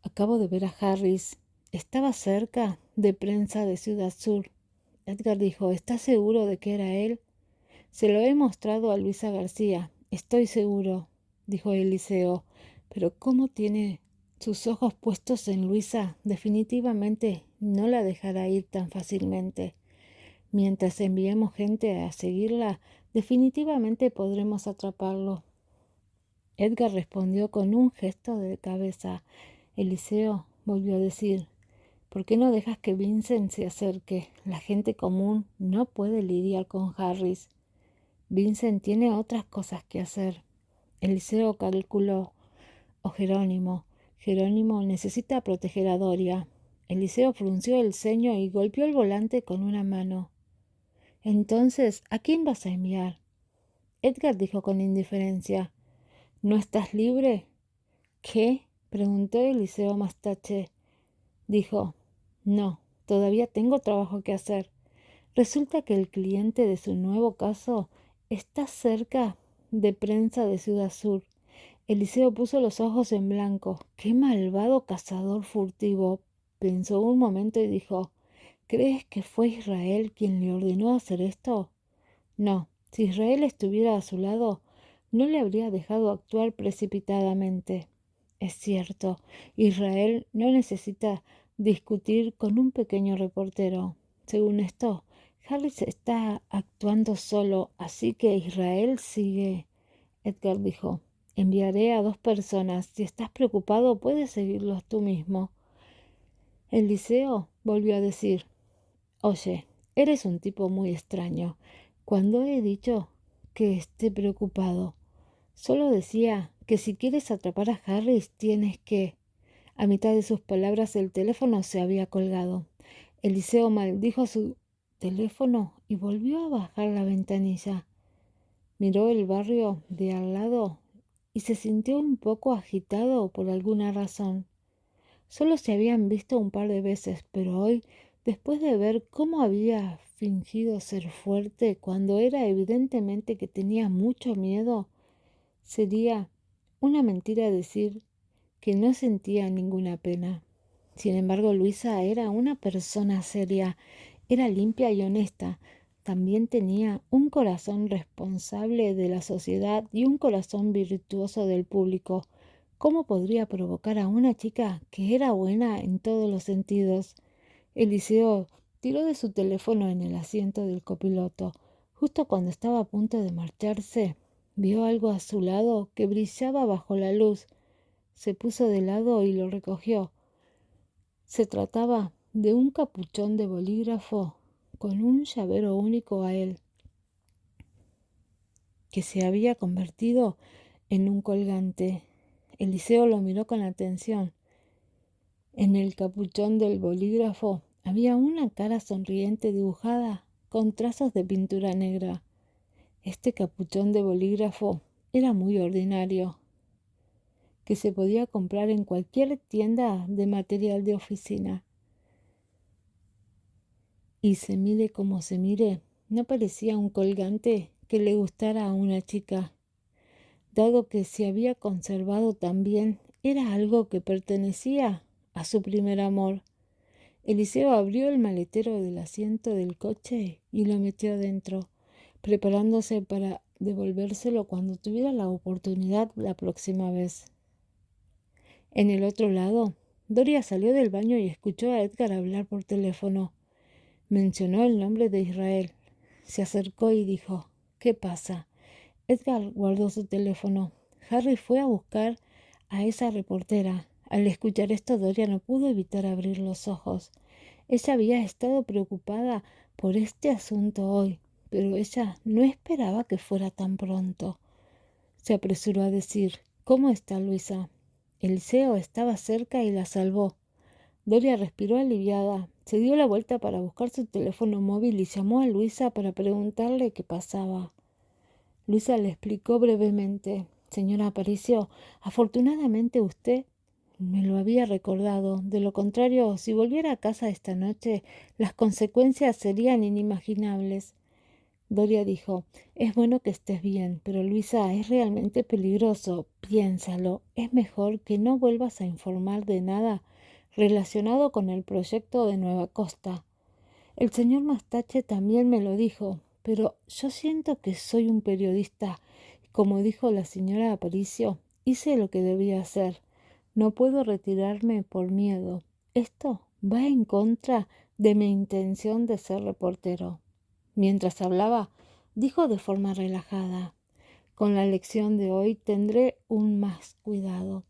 Acabo de ver a Harris. Estaba cerca de prensa de Ciudad Sur. Edgar dijo, ¿estás seguro de que era él? Se lo he mostrado a Luisa García. Estoy seguro, dijo Eliseo. Pero ¿cómo tiene sus ojos puestos en Luisa? Definitivamente no la dejará ir tan fácilmente. Mientras enviemos gente a seguirla, definitivamente podremos atraparlo. Edgar respondió con un gesto de cabeza. Eliseo volvió a decir, ¿por qué no dejas que Vincent se acerque? La gente común no puede lidiar con Harris. Vincent tiene otras cosas que hacer. Eliseo calculó. O Jerónimo. Jerónimo necesita proteger a Doria. Eliseo frunció el ceño y golpeó el volante con una mano. Entonces, ¿a quién vas a enviar? Edgar dijo con indiferencia. ¿No estás libre? ¿Qué? Preguntó Eliseo Mastache. Dijo, no, todavía tengo trabajo que hacer. Resulta que el cliente de su nuevo caso está cerca de prensa de Ciudad Sur. Eliseo puso los ojos en blanco. ¡Qué malvado cazador furtivo! Pensó un momento y dijo, ¿crees que fue Israel quien le ordenó hacer esto? No, si Israel estuviera a su lado, no le habría dejado actuar precipitadamente. Es cierto, Israel no necesita discutir con un pequeño reportero. Según esto, Harris está actuando solo, así que Israel sigue. Edgar dijo, enviaré a 2 personas. Si estás preocupado, puedes seguirlos tú mismo. Eliseo volvió a decir, oye, eres un tipo muy extraño. Cuando he dicho que esté preocupado, solo decía que si quieres atrapar a Harris tienes que... A mitad de sus palabras el teléfono se había colgado. Eliseo maldijo su teléfono y volvió a bajar la ventanilla. Miró el barrio de al lado y se sintió un poco agitado por alguna razón. Solo se habían visto un par de veces, pero hoy, después de ver cómo había fingido ser fuerte cuando era evidentemente que tenía mucho miedo, sería una mentira decir que no sentía ninguna pena. Sin embargo, Luisa era una persona seria, era limpia y honesta. También tenía un corazón responsable de la sociedad y un corazón virtuoso del público. ¿Cómo podría provocar a una chica que era buena en todos los sentidos? Eliseo tiró de su teléfono en el asiento del copiloto. Justo cuando estaba a punto de marcharse, vio algo a su lado que brillaba bajo la luz. Se puso de lado y lo recogió. Se trataba de un capuchón de bolígrafo con un llavero único a él, que se había convertido en un colgante. Eliseo lo miró con atención. En el capuchón del bolígrafo había una cara sonriente dibujada con trazos de pintura negra. Este capuchón de bolígrafo era muy ordinario, que se podía comprar en cualquier tienda de material de oficina. Y se mire como se mire, no parecía un colgante que le gustara a una chica, dado que se había conservado tan bien, era algo que pertenecía a su primer amor. Eliseo abrió el maletero del asiento del coche y lo metió dentro, preparándose para devolvérselo cuando tuviera la oportunidad la próxima vez. En el otro lado, Doria salió del baño y escuchó a Edgar hablar por teléfono. Mencionó el nombre de Israel. Se acercó y dijo, ¿qué pasa? Edgar guardó su teléfono. Harry fue a buscar a esa reportera. Al escuchar esto, Doria no pudo evitar abrir los ojos. Ella había estado preocupada por este asunto hoy, pero ella no esperaba que fuera tan pronto. Se apresuró a decir, ¿cómo está Luisa? Eliseo estaba cerca y la salvó. Doria respiró aliviada, se dio la vuelta para buscar su teléfono móvil y llamó a Luisa para preguntarle qué pasaba. Luisa le explicó brevemente. Señora Aparicio, afortunadamente usted me lo había recordado. De lo contrario, si volviera a casa esta noche, las consecuencias serían inimaginables. Doria dijo, es bueno que estés bien, pero Luisa, es realmente peligroso. Piénsalo, es mejor que no vuelvas a informar de nada relacionado con el proyecto de Nueva Costa. El señor Mastache también me lo dijo, pero yo siento que soy un periodista. Como dijo la señora Aparicio, hice lo que debía hacer. No puedo retirarme por miedo. Esto va en contra de mi intención de ser reportero. Mientras hablaba, dijo de forma relajada, con la lección de hoy tendré un más cuidado.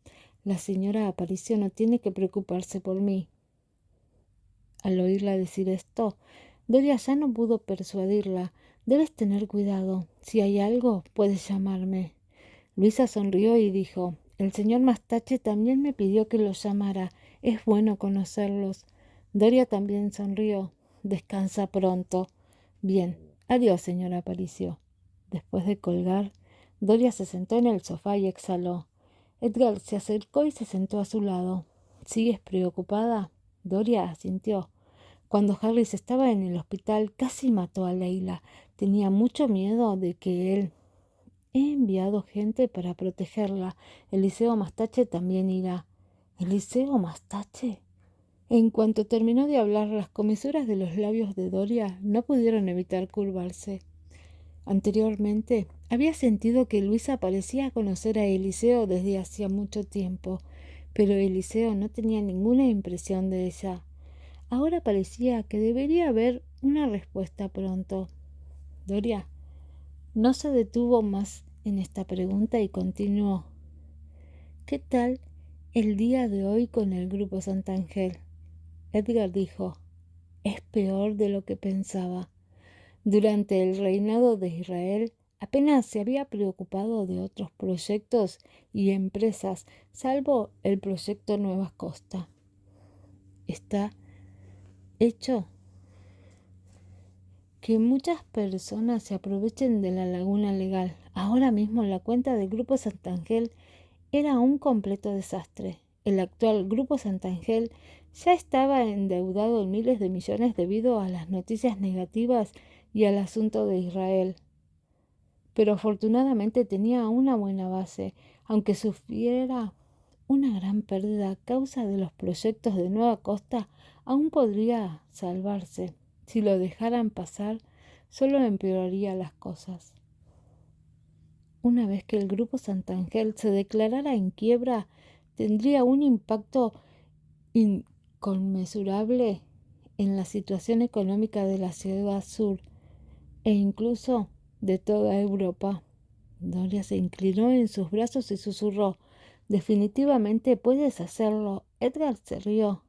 La señora Aparicio no tiene que preocuparse por mí. Al oírla decir esto, Doria ya no pudo persuadirla. Debes tener cuidado. Si hay algo, puedes llamarme. Luisa sonrió y dijo, el señor Mastache también me pidió que los llamara. Es bueno conocerlos. Doria también sonrió. Descansa pronto. Bien. Adiós, señora Aparicio. Después de colgar, Doria se sentó en el sofá y exhaló. Edgar se acercó y se sentó a su lado. ¿Sigues preocupada? Doria asintió. Cuando Harris estaba en el hospital, casi mató a Leila. Tenía mucho miedo de que él... He enviado gente para protegerla. Eliseo Mastache también irá. ¿Eliseo Mastache? En cuanto terminó de hablar, las comisuras de los labios de Doria no pudieron evitar curvarse. Anteriormente, había sentido que Luisa parecía conocer a Eliseo desde hacía mucho tiempo, pero Eliseo no tenía ninguna impresión de ella. Ahora parecía que debería haber una respuesta pronto. Doria no se detuvo más en esta pregunta y continuó. ¿Qué tal el día de hoy con el grupo Santangel? Edgar dijo, es peor de lo que pensaba. Durante el reinado de Israel apenas se había preocupado de otros proyectos y empresas, salvo el proyecto Nueva Costa. Está hecho que muchas personas se aprovechen de la laguna legal. Ahora mismo la cuenta del Grupo Santangel era un completo desastre. El actual Grupo Santangel ya estaba endeudado en miles de millones debido a las noticias negativas y al asunto de Israel. Pero afortunadamente tenía una buena base, aunque sufriera una gran pérdida a causa de los proyectos de Nueva Costa, aún podría salvarse. Si lo dejaran pasar, solo empeoraría las cosas. Una vez que el Grupo Santangel se declarara en quiebra, tendría un impacto inconmensurable en la situación económica de la ciudad sur e incluso de toda Europa. Doria se inclinó en sus brazos y susurró, definitivamente puedes hacerlo. Edgar se rió.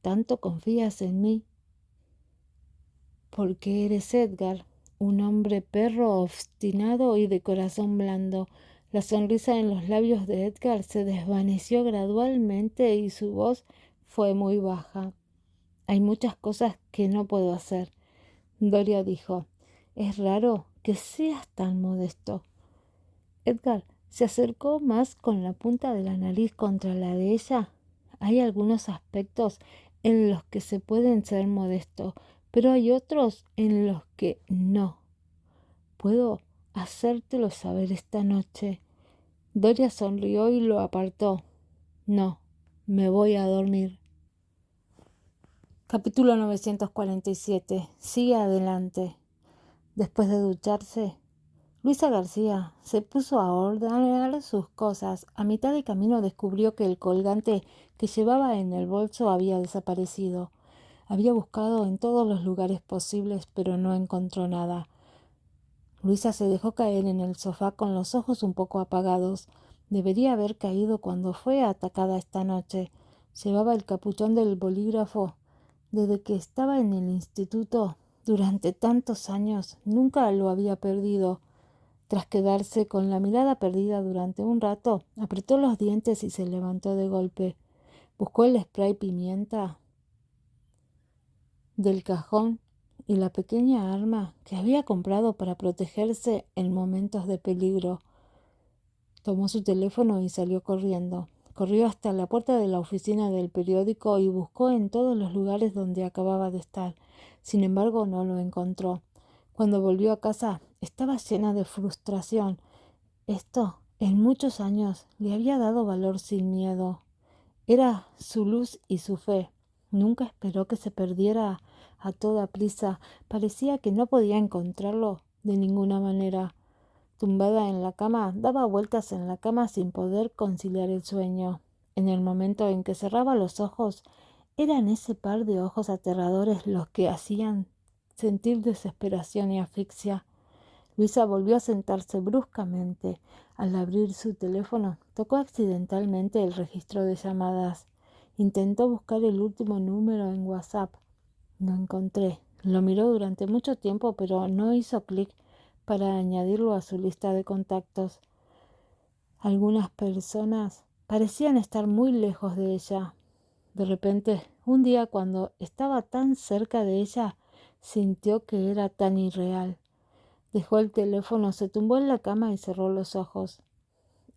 ¿Tanto confías en mí? Porque eres Edgar, un hombre perro obstinado y de corazón blando. La sonrisa en los labios de Edgar se desvaneció gradualmente y su voz fue muy baja. Hay muchas cosas que no puedo hacer. Doria dijo, es raro que seas tan modesto. Edgar se acercó más con la punta de la nariz contra la de ella. Hay algunos aspectos en los que se pueden ser modesto, pero hay otros en los que no. Puedo hacértelo saber esta noche. Doria sonrió y lo apartó. No, me voy a dormir. Capítulo 947. Sigue adelante. Después de ducharse, Luisa García se puso a ordenar sus cosas. A mitad de camino descubrió que el colgante que llevaba en el bolso había desaparecido. Había buscado en todos los lugares posibles, pero no encontró nada. Luisa se dejó caer en el sofá con los ojos un poco apagados. Debería haber caído cuando fue atacada esta noche. Llevaba el capuchón del bolígrafo. Desde que estaba en el instituto, durante tantos años, nunca lo había perdido. Tras quedarse con la mirada perdida durante un rato, apretó los dientes y se levantó de golpe. Buscó el spray pimienta del cajón y la pequeña arma que había comprado para protegerse en momentos de peligro. Tomó su teléfono y salió corriendo. Corrió hasta la puerta de la oficina del periódico y buscó en todos los lugares donde acababa de estar. Sin embargo, no lo encontró. Cuando volvió a casa, estaba llena de frustración. Esto, en muchos años, le había dado valor sin miedo. Era su luz y su fe. Nunca esperó que se perdiera a toda prisa. Parecía que no podía encontrarlo de ninguna manera. Tumbada en la cama, daba vueltas en la cama sin poder conciliar el sueño. En el momento en que cerraba los ojos, eran ese par de ojos aterradores los que hacían sentir desesperación y asfixia. Luisa volvió a sentarse bruscamente. Al abrir su teléfono, tocó accidentalmente el registro de llamadas. Intentó buscar el último número en WhatsApp. No encontré. Lo miró durante mucho tiempo, pero no hizo clic para añadirlo a su lista de contactos. Algunas personas parecían estar muy lejos de ella. De repente, un día cuando estaba tan cerca de ella, sintió que era tan irreal. Dejó el teléfono, se tumbó en la cama y cerró los ojos.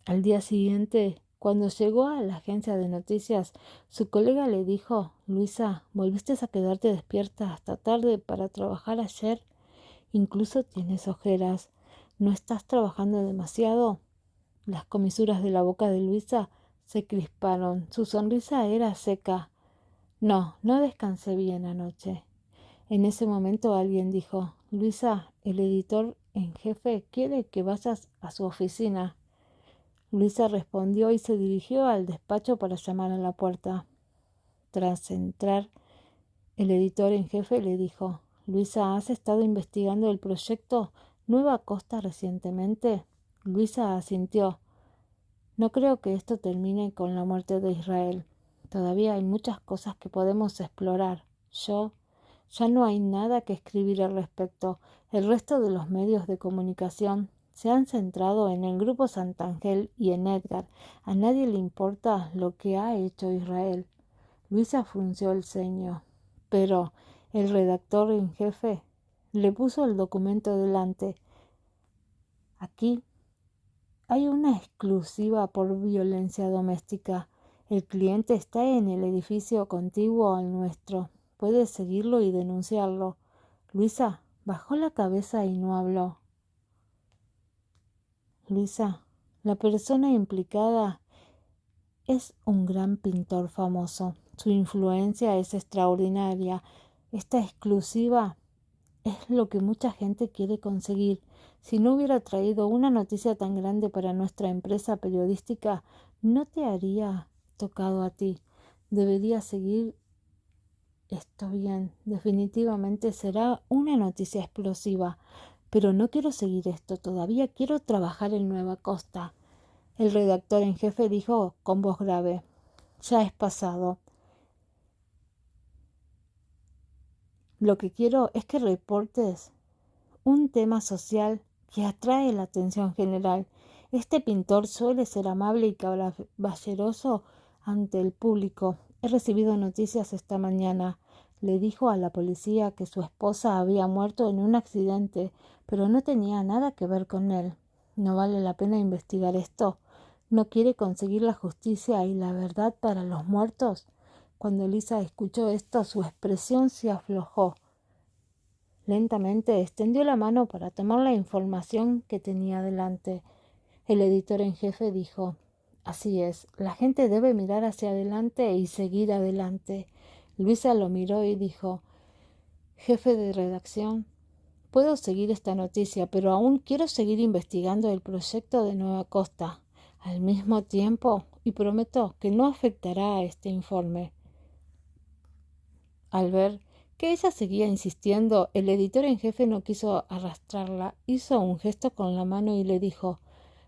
Al día siguiente, cuando llegó a la agencia de noticias, su colega le dijo: «Luisa, ¿volviste a quedarte despierta hasta tarde para trabajar ayer? Incluso tienes ojeras. ¿No estás trabajando demasiado?». Las comisuras de la boca de Luisa se crisparon. Su sonrisa era seca. «No, no descansé bien anoche». En ese momento alguien dijo: «Luisa, el editor en jefe quiere que vayas a su oficina». Luisa respondió y se dirigió al despacho para llamar a la puerta. Tras entrar, el editor en jefe le dijo: «Luisa, ¿has estado investigando el proyecto Nueva Costa recientemente?». Luisa asintió. «No creo que esto termine con la muerte de Israel. Todavía hay muchas cosas que podemos explorar. Ya no hay nada que escribir al respecto. El resto de los medios de comunicación se han centrado en el grupo Santangel y en Edgar. A nadie le importa lo que ha hecho Israel». Luisa frunció el ceño. Pero el redactor en jefe le puso el documento delante. «Aquí hay una exclusiva por violencia doméstica. El cliente está en el edificio contiguo al nuestro. Puedes seguirlo y denunciarlo». Luisa bajó la cabeza y no habló. «Luisa, la persona implicada es un gran pintor famoso. Su influencia es extraordinaria. Esta exclusiva es lo que mucha gente quiere conseguir. Si no hubiera traído una noticia tan grande para nuestra empresa periodística, no te habría tocado a ti. Deberías seguir esto bien. Definitivamente será una noticia explosiva. Pero no quiero seguir esto. Todavía quiero trabajar en Nueva Costa». El redactor en jefe dijo con voz grave: «Ya es pasado. Lo que quiero es que reportes un tema social que atrae la atención general. Este pintor suele ser amable y caballeroso ante el público. He recibido noticias esta mañana. Le dijo a la policía que su esposa había muerto en un accidente, pero no tenía nada que ver con él. ¿No vale la pena investigar esto? ¿No quiere conseguir la justicia y la verdad para los muertos?». Cuando Lisa escuchó esto, su expresión se aflojó. Lentamente extendió la mano para tomar la información que tenía delante. El editor en jefe dijo: «Así es, la gente debe mirar hacia adelante y seguir adelante». Luisa lo miró y dijo: «Jefe de redacción, puedo seguir esta noticia, pero aún quiero seguir investigando el proyecto de Nueva Costa al mismo tiempo, y prometo que no afectará a este informe». Al ver que ella seguía insistiendo, el editor en jefe no quiso arrastrarla. Hizo un gesto con la mano y le dijo: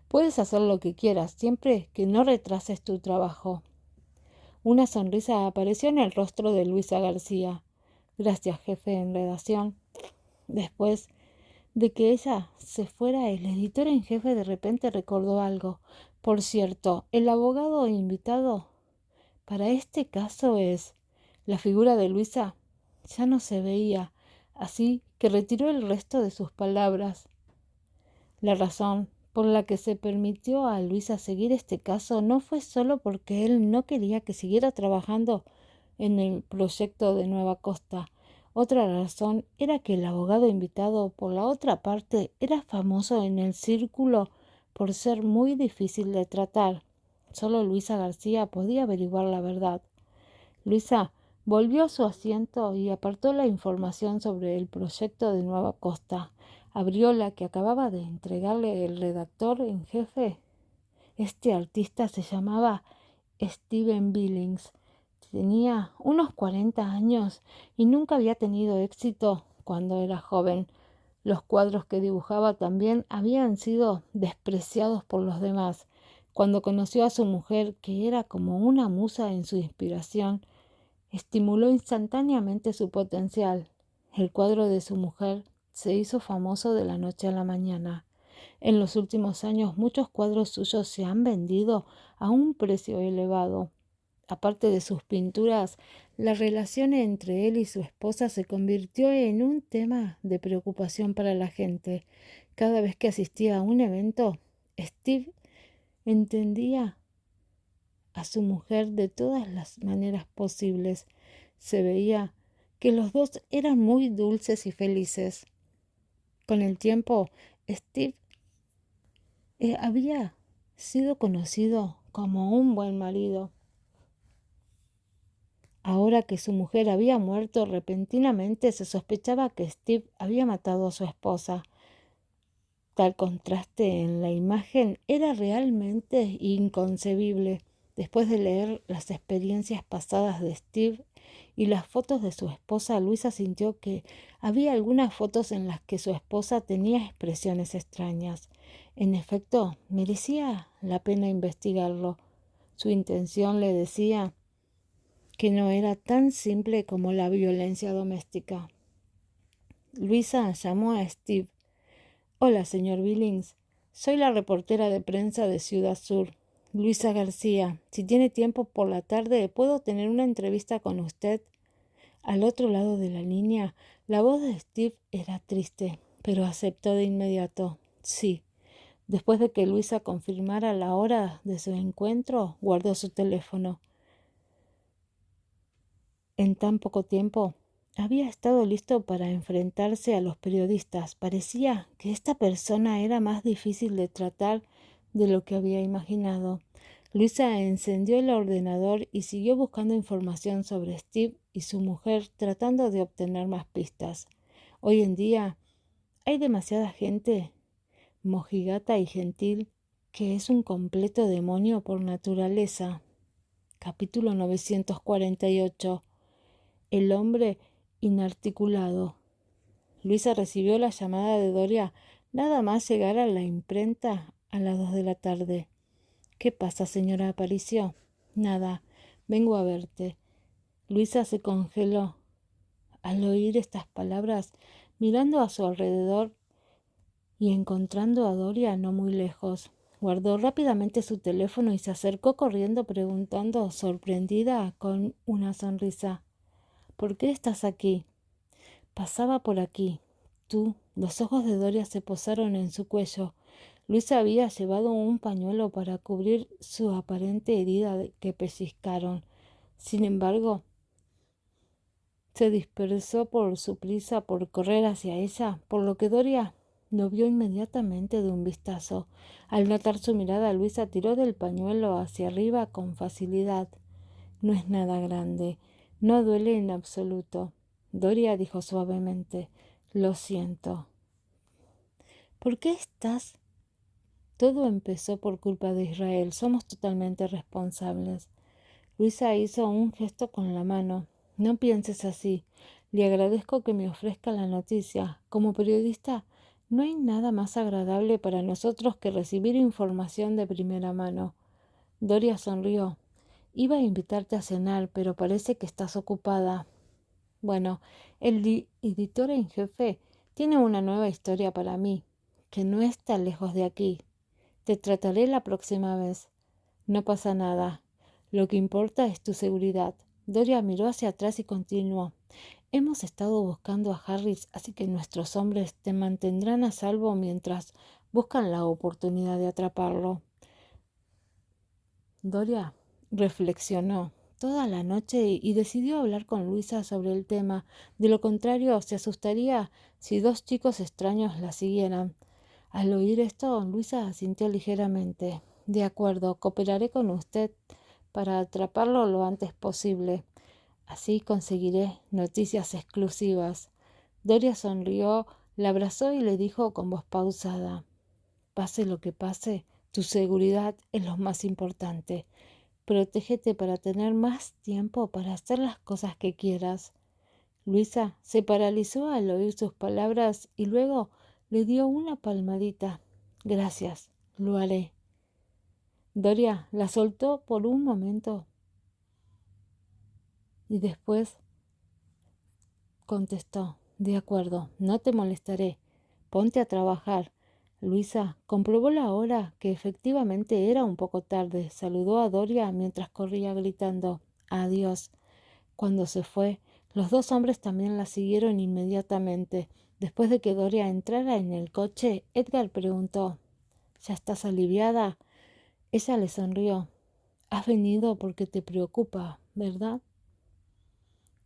«Puedes hacer lo que quieras, siempre que no retrases tu trabajo». Una sonrisa apareció en el rostro de Luisa García. «Gracias, jefe en redacción». Después de que ella se fuera, el editor en jefe de repente recordó algo. «Por cierto, el abogado invitado para este caso es…». La figura de Luisa ya no se veía, así que retiró el resto de sus palabras. La razón por la que se permitió a Luisa seguir este caso no fue solo porque él no quería que siguiera trabajando en el proyecto de Nueva Costa. Otra razón era que el abogado invitado por la otra parte era famoso en el círculo por ser muy difícil de tratar. Solo Luisa García podía averiguar la verdad. Luisa volvió a su asiento y apartó la información sobre el proyecto de Nueva Costa. Abrió la que acababa de entregarle el redactor en jefe. Este artista se llamaba Steven Billings. Tenía unos 40 años y nunca había tenido éxito cuando era joven. Los cuadros que dibujaba también habían sido despreciados por los demás. Cuando conoció a su mujer, que era como una musa en su inspiración, estimuló instantáneamente su potencial. El cuadro de su mujer se hizo famoso de la noche a la mañana. En los últimos años muchos cuadros suyos se han vendido a un precio elevado. Aparte de sus pinturas, la relación entre él y su esposa se convirtió en un tema de preocupación para la gente. Cada vez que asistía a un evento, Steve entendía a su mujer de todas las maneras posibles. Se veía que los dos eran muy dulces y felices. Con el tiempo, Steve había sido conocido como un buen marido. Ahora que su mujer había muerto repentinamente, se sospechaba que Steve había matado a su esposa. Tal contraste en la imagen era realmente inconcebible. Después de leer las experiencias pasadas de Steve y las fotos de su esposa, Luisa sintió que había algunas fotos en las que su esposa tenía expresiones extrañas. En efecto, merecía la pena investigarlo. Su intención le decía que no era tan simple como la violencia doméstica. Luisa llamó a Steve. Hola, señor Billings. Soy la reportera de prensa de Ciudad Sur, Luisa García. Si tiene tiempo por la tarde, ¿puedo tener una entrevista con usted? Al otro lado de la línea, la voz de Steve era triste, pero aceptó de inmediato. Sí. Después de que Luisa confirmara la hora de su encuentro, guardó su teléfono. En tan poco tiempo, había estado listo para enfrentarse a los periodistas. Parecía que esta persona era más difícil de tratar de lo que había imaginado. Luisa encendió el ordenador y siguió buscando información sobre Steve y su mujer, tratando de obtener más pistas. Hoy en día hay demasiada gente mojigata y gentil que es un completo demonio por naturaleza. Capítulo 948. El hombre inarticulado. Luisa recibió la llamada de Doria nada más llegar a la imprenta a las 2 de la tarde. ¿Qué pasa, señora Aparicio? Nada, vengo a verte. Luisa se congeló al oír estas palabras, mirando a su alrededor y encontrando a Doria no muy lejos. Guardó rápidamente su teléfono y se acercó corriendo preguntando, sorprendida, con una sonrisa. ¿Por qué estás aquí? Pasaba por aquí. Tú. Los ojos de Doria se posaron en su cuello. Luisa había llevado un pañuelo para cubrir su aparente herida que pellizcaron. Sin embargo, se dispersó por su prisa por correr hacia ella, por lo que Doria lo vio inmediatamente de un vistazo. Al notar su mirada, Luisa tiró del pañuelo hacia arriba con facilidad. No es nada grande. No duele en absoluto. Doria dijo suavemente. Lo siento. ¿Por qué estás? Todo empezó por culpa de Israel. Somos totalmente responsables. Luisa hizo un gesto con la mano. No pienses así. Le agradezco que me ofrezca la noticia. Como periodista, no hay nada más agradable para nosotros que recibir información de primera mano. Doria sonrió. Iba a invitarte a cenar, pero parece que estás ocupada. Bueno, el editor en jefe tiene una nueva historia para mí, que no está lejos de aquí. Te trataré la próxima vez. No pasa nada. Lo que importa es tu seguridad. Doria miró hacia atrás y continuó. Hemos estado buscando a Harris, así que nuestros hombres te mantendrán a salvo mientras buscan la oportunidad de atraparlo. Doria reflexionó. toda la noche y decidió hablar con Luisa sobre el tema. De lo contrario, se asustaría si dos chicos extraños la siguieran. Al oír esto, Luisa asintió ligeramente. De acuerdo, cooperaré con usted para atraparlo lo antes posible. Así conseguiré noticias exclusivas. Doria sonrió, la abrazó y le dijo con voz pausada: pase lo que pase, tu seguridad es lo más importante. Protégete para tener más tiempo para hacer las cosas que quieras. Luisa se paralizó al oír sus palabras y luego le dio una palmadita. Gracias, lo haré. Doria la soltó por un momento y después contestó: de acuerdo, no te molestaré. Ponte a trabajar. Luisa comprobó la hora, que efectivamente era un poco tarde. Saludó a Doria mientras corría gritando: adiós. Cuando se fue, los dos hombres también la siguieron inmediatamente. Después de que Doria entrara en el coche, Edgar preguntó: ¿ya estás aliviada? Ella le sonrió. Has venido porque te preocupa, ¿verdad?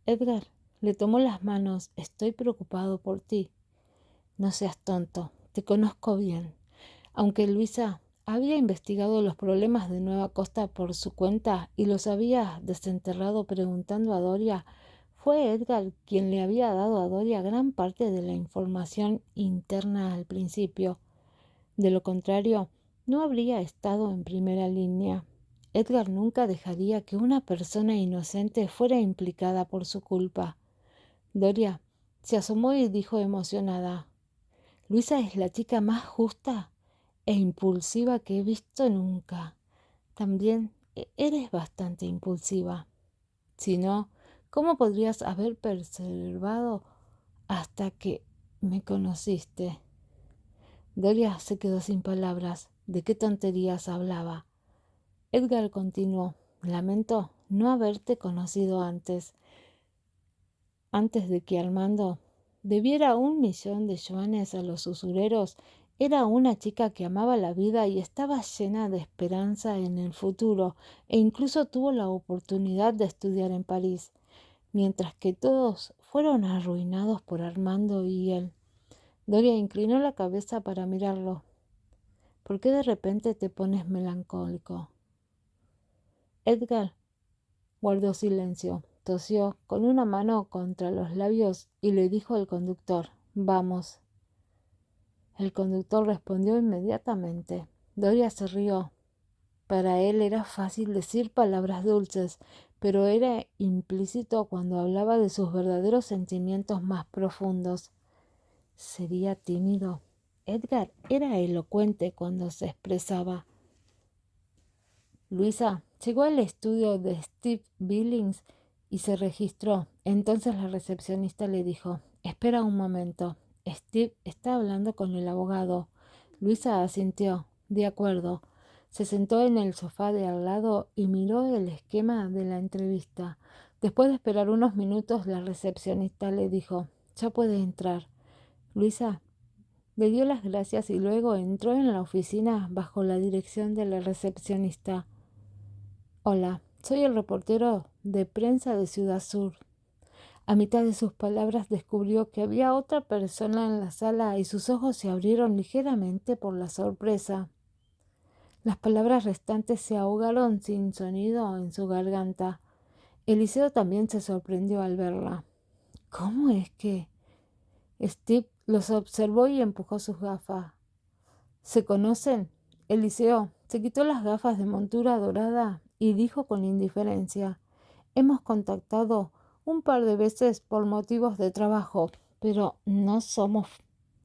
Edgar le tomó las manos. Estoy preocupado por ti. No seas tonto, te conozco bien. Aunque Luisa había investigado los problemas de Nueva Costa por su cuenta y los había desenterrado preguntando a Doria, fue Edgar quien le había dado a Doria gran parte de la información interna al principio. De lo contrario, no habría estado en primera línea. Edgar nunca dejaría que una persona inocente fuera implicada por su culpa. Doria se asomó y dijo emocionada: Luisa es la chica más justa e impulsiva que he visto nunca. También eres bastante impulsiva. Si no, ¿cómo podrías haber perseverado hasta que me conociste? Doria se quedó sin palabras. ¿De qué tonterías hablaba? Edgar continuó: lamento no haberte conocido antes de que Armando debiera 1.000.000 de yuanes a los usureros. Era una chica que amaba la vida y estaba llena de esperanza en el futuro, e incluso tuvo la oportunidad de estudiar en París, mientras que todos fueron arruinados por Armando y él. Doria inclinó la cabeza para mirarlo. ¿Por qué de repente te pones melancólico? Edgar guardó silencio, tosió con una mano contra los labios y le dijo al conductor: vamos. El conductor respondió inmediatamente. Doria se rió. Para él era fácil decir palabras dulces, pero era implícito cuando hablaba de sus verdaderos sentimientos más profundos. Sería tímido. Edgar era elocuente cuando se expresaba. Luisa llegó al estudio de Steve Billings y se registró. Entonces la recepcionista le dijo: espera un momento. Steve está hablando con el abogado. Luisa asintió. De acuerdo. Se sentó en el sofá de al lado y miró el esquema de la entrevista. Después de esperar unos minutos, la recepcionista le dijo: ya puede entrar. Luisa le dio las gracias y luego entró en la oficina bajo la dirección de la recepcionista. Hola, soy el reportero de prensa de Ciudad Sur. A mitad de sus palabras descubrió que había otra persona en la sala y sus ojos se abrieron ligeramente por la sorpresa. Las palabras restantes se ahogaron sin sonido en su garganta. Eliseo también se sorprendió al verla. ¿Cómo es que...? Steve los observó y empujó sus gafas. ¿Se conocen? Eliseo se quitó las gafas de montura dorada y dijo con indiferencia: hemos contactado un par de veces por motivos de trabajo, pero no somos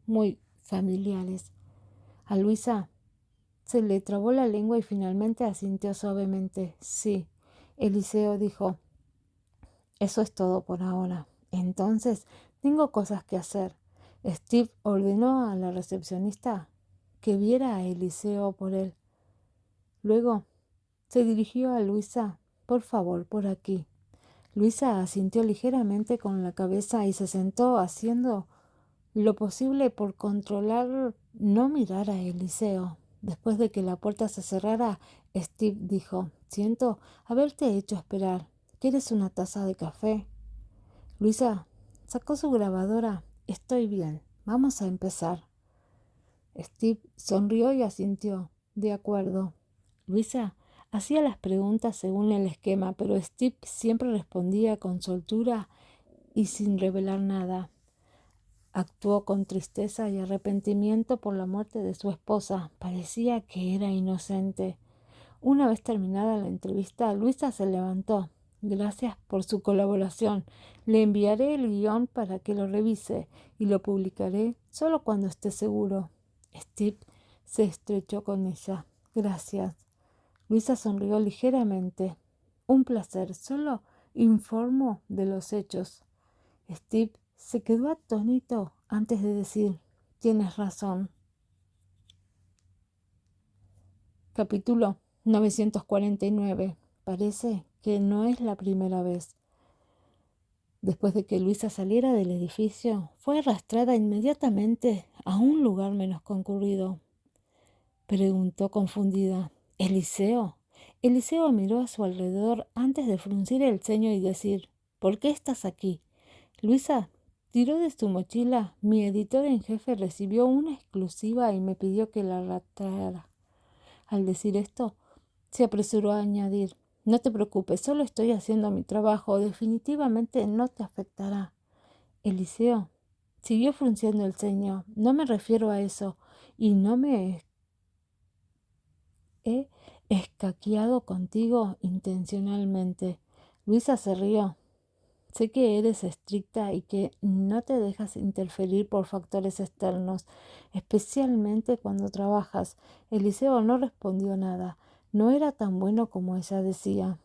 muy familiares. A Luisa se le trabó la lengua y finalmente asintió suavemente. Sí. Eliseo dijo: eso es todo por ahora. Entonces, tengo cosas que hacer. Steve ordenó a la recepcionista que viera a Eliseo por él. Luego se dirigió a Luisa. Por favor, por aquí. Luisa asintió ligeramente con la cabeza y se sentó, haciendo lo posible por controlar no mirar a Eliseo. Después de que la puerta se cerrara, Steve dijo: siento haberte hecho esperar. ¿Quieres una taza de café? Luisa sacó su grabadora. Estoy bien. Vamos a empezar. Steve sonrió y asintió. De acuerdo. Luisa hacía las preguntas según el esquema, pero Steve siempre respondía con soltura y sin revelar nada. Actuó con tristeza y arrepentimiento por la muerte de su esposa. Parecía que era inocente. Una vez terminada la entrevista, Luisa se levantó. Gracias por su colaboración. Le enviaré el guión para que lo revise y lo publicaré solo cuando esté seguro. Steve se estrechó con ella. Gracias. Luisa sonrió ligeramente. Un placer. Solo informo de los hechos. Steve se quedó atónito antes de decir, tienes razón. Capítulo 949. Parece que no es la primera vez. Después de que Luisa saliera del edificio, fue arrastrada inmediatamente a un lugar menos concurrido. Preguntó confundida. ¿Eliseo? Eliseo miró a su alrededor antes de fruncir el ceño y decir, ¿por qué estás aquí? Luisa tiró de su mochila. Mi editor en jefe recibió una exclusiva y me pidió que la retrasara. Al decir esto, se apresuró a añadir, no te preocupes, solo estoy haciendo mi trabajo, definitivamente no te afectará. Eliseo siguió frunciendo el ceño. No me refiero a eso, y no me he escaqueado contigo intencionalmente. Luisa se rió. Sé que eres estricta y que no te dejas interferir por factores externos, especialmente cuando trabajas. Eliseo no respondió nada. No era tan bueno como ella decía.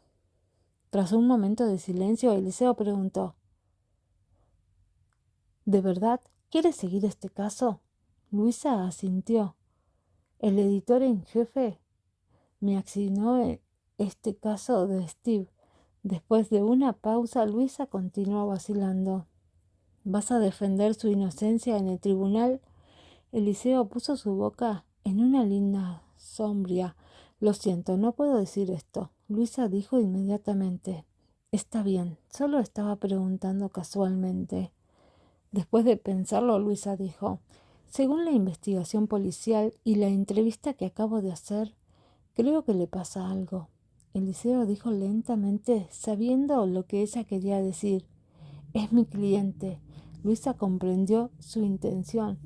Tras un momento de silencio, Eliseo preguntó, ¿de verdad quieres seguir este caso? Luisa asintió. El editor en jefe me asignó este caso de Steve. Después de una pausa, Luisa continuó vacilando. ¿Vas a defender su inocencia en el tribunal? Eliseo puso su boca en una línea sombría. Lo siento, no puedo decir esto. Luisa dijo inmediatamente. Está bien, solo estaba preguntando casualmente. Después de pensarlo, Luisa dijo, según la investigación policial y la entrevista que acabo de hacer, creo que le pasa algo. Eliseo dijo lentamente, sabiendo lo que ella quería decir. Es mi cliente. Luisa comprendió su intención.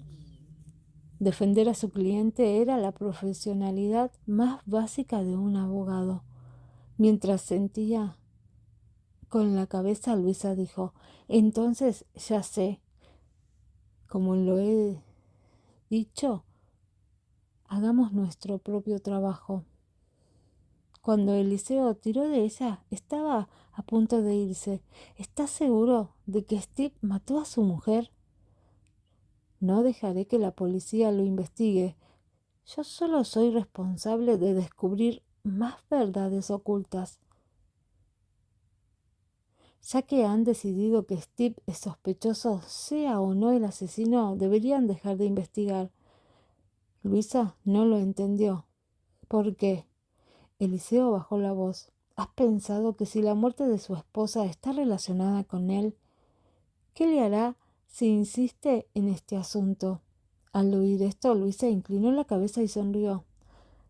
Defender a su cliente era la profesionalidad más básica de un abogado. Mientras sentía con la cabeza, Luisa dijo, entonces ya sé, como lo he dicho, hagamos nuestro propio trabajo. Cuando Eliseo tiró de ella, estaba a punto de irse. ¿Estás seguro de que Steve mató a su mujer? No dejaré que la policía lo investigue. Yo solo soy responsable de descubrir más verdades ocultas. Ya que han decidido que Steve es sospechoso, sea o no el asesino, deberían dejar de investigar. Luisa no lo entendió. ¿Por qué? Eliseo bajó la voz. ¿Has pensado que si la muerte de su esposa está relacionada con él, qué le hará si insiste en este asunto? Al oír esto, Luisa inclinó la cabeza y sonrió.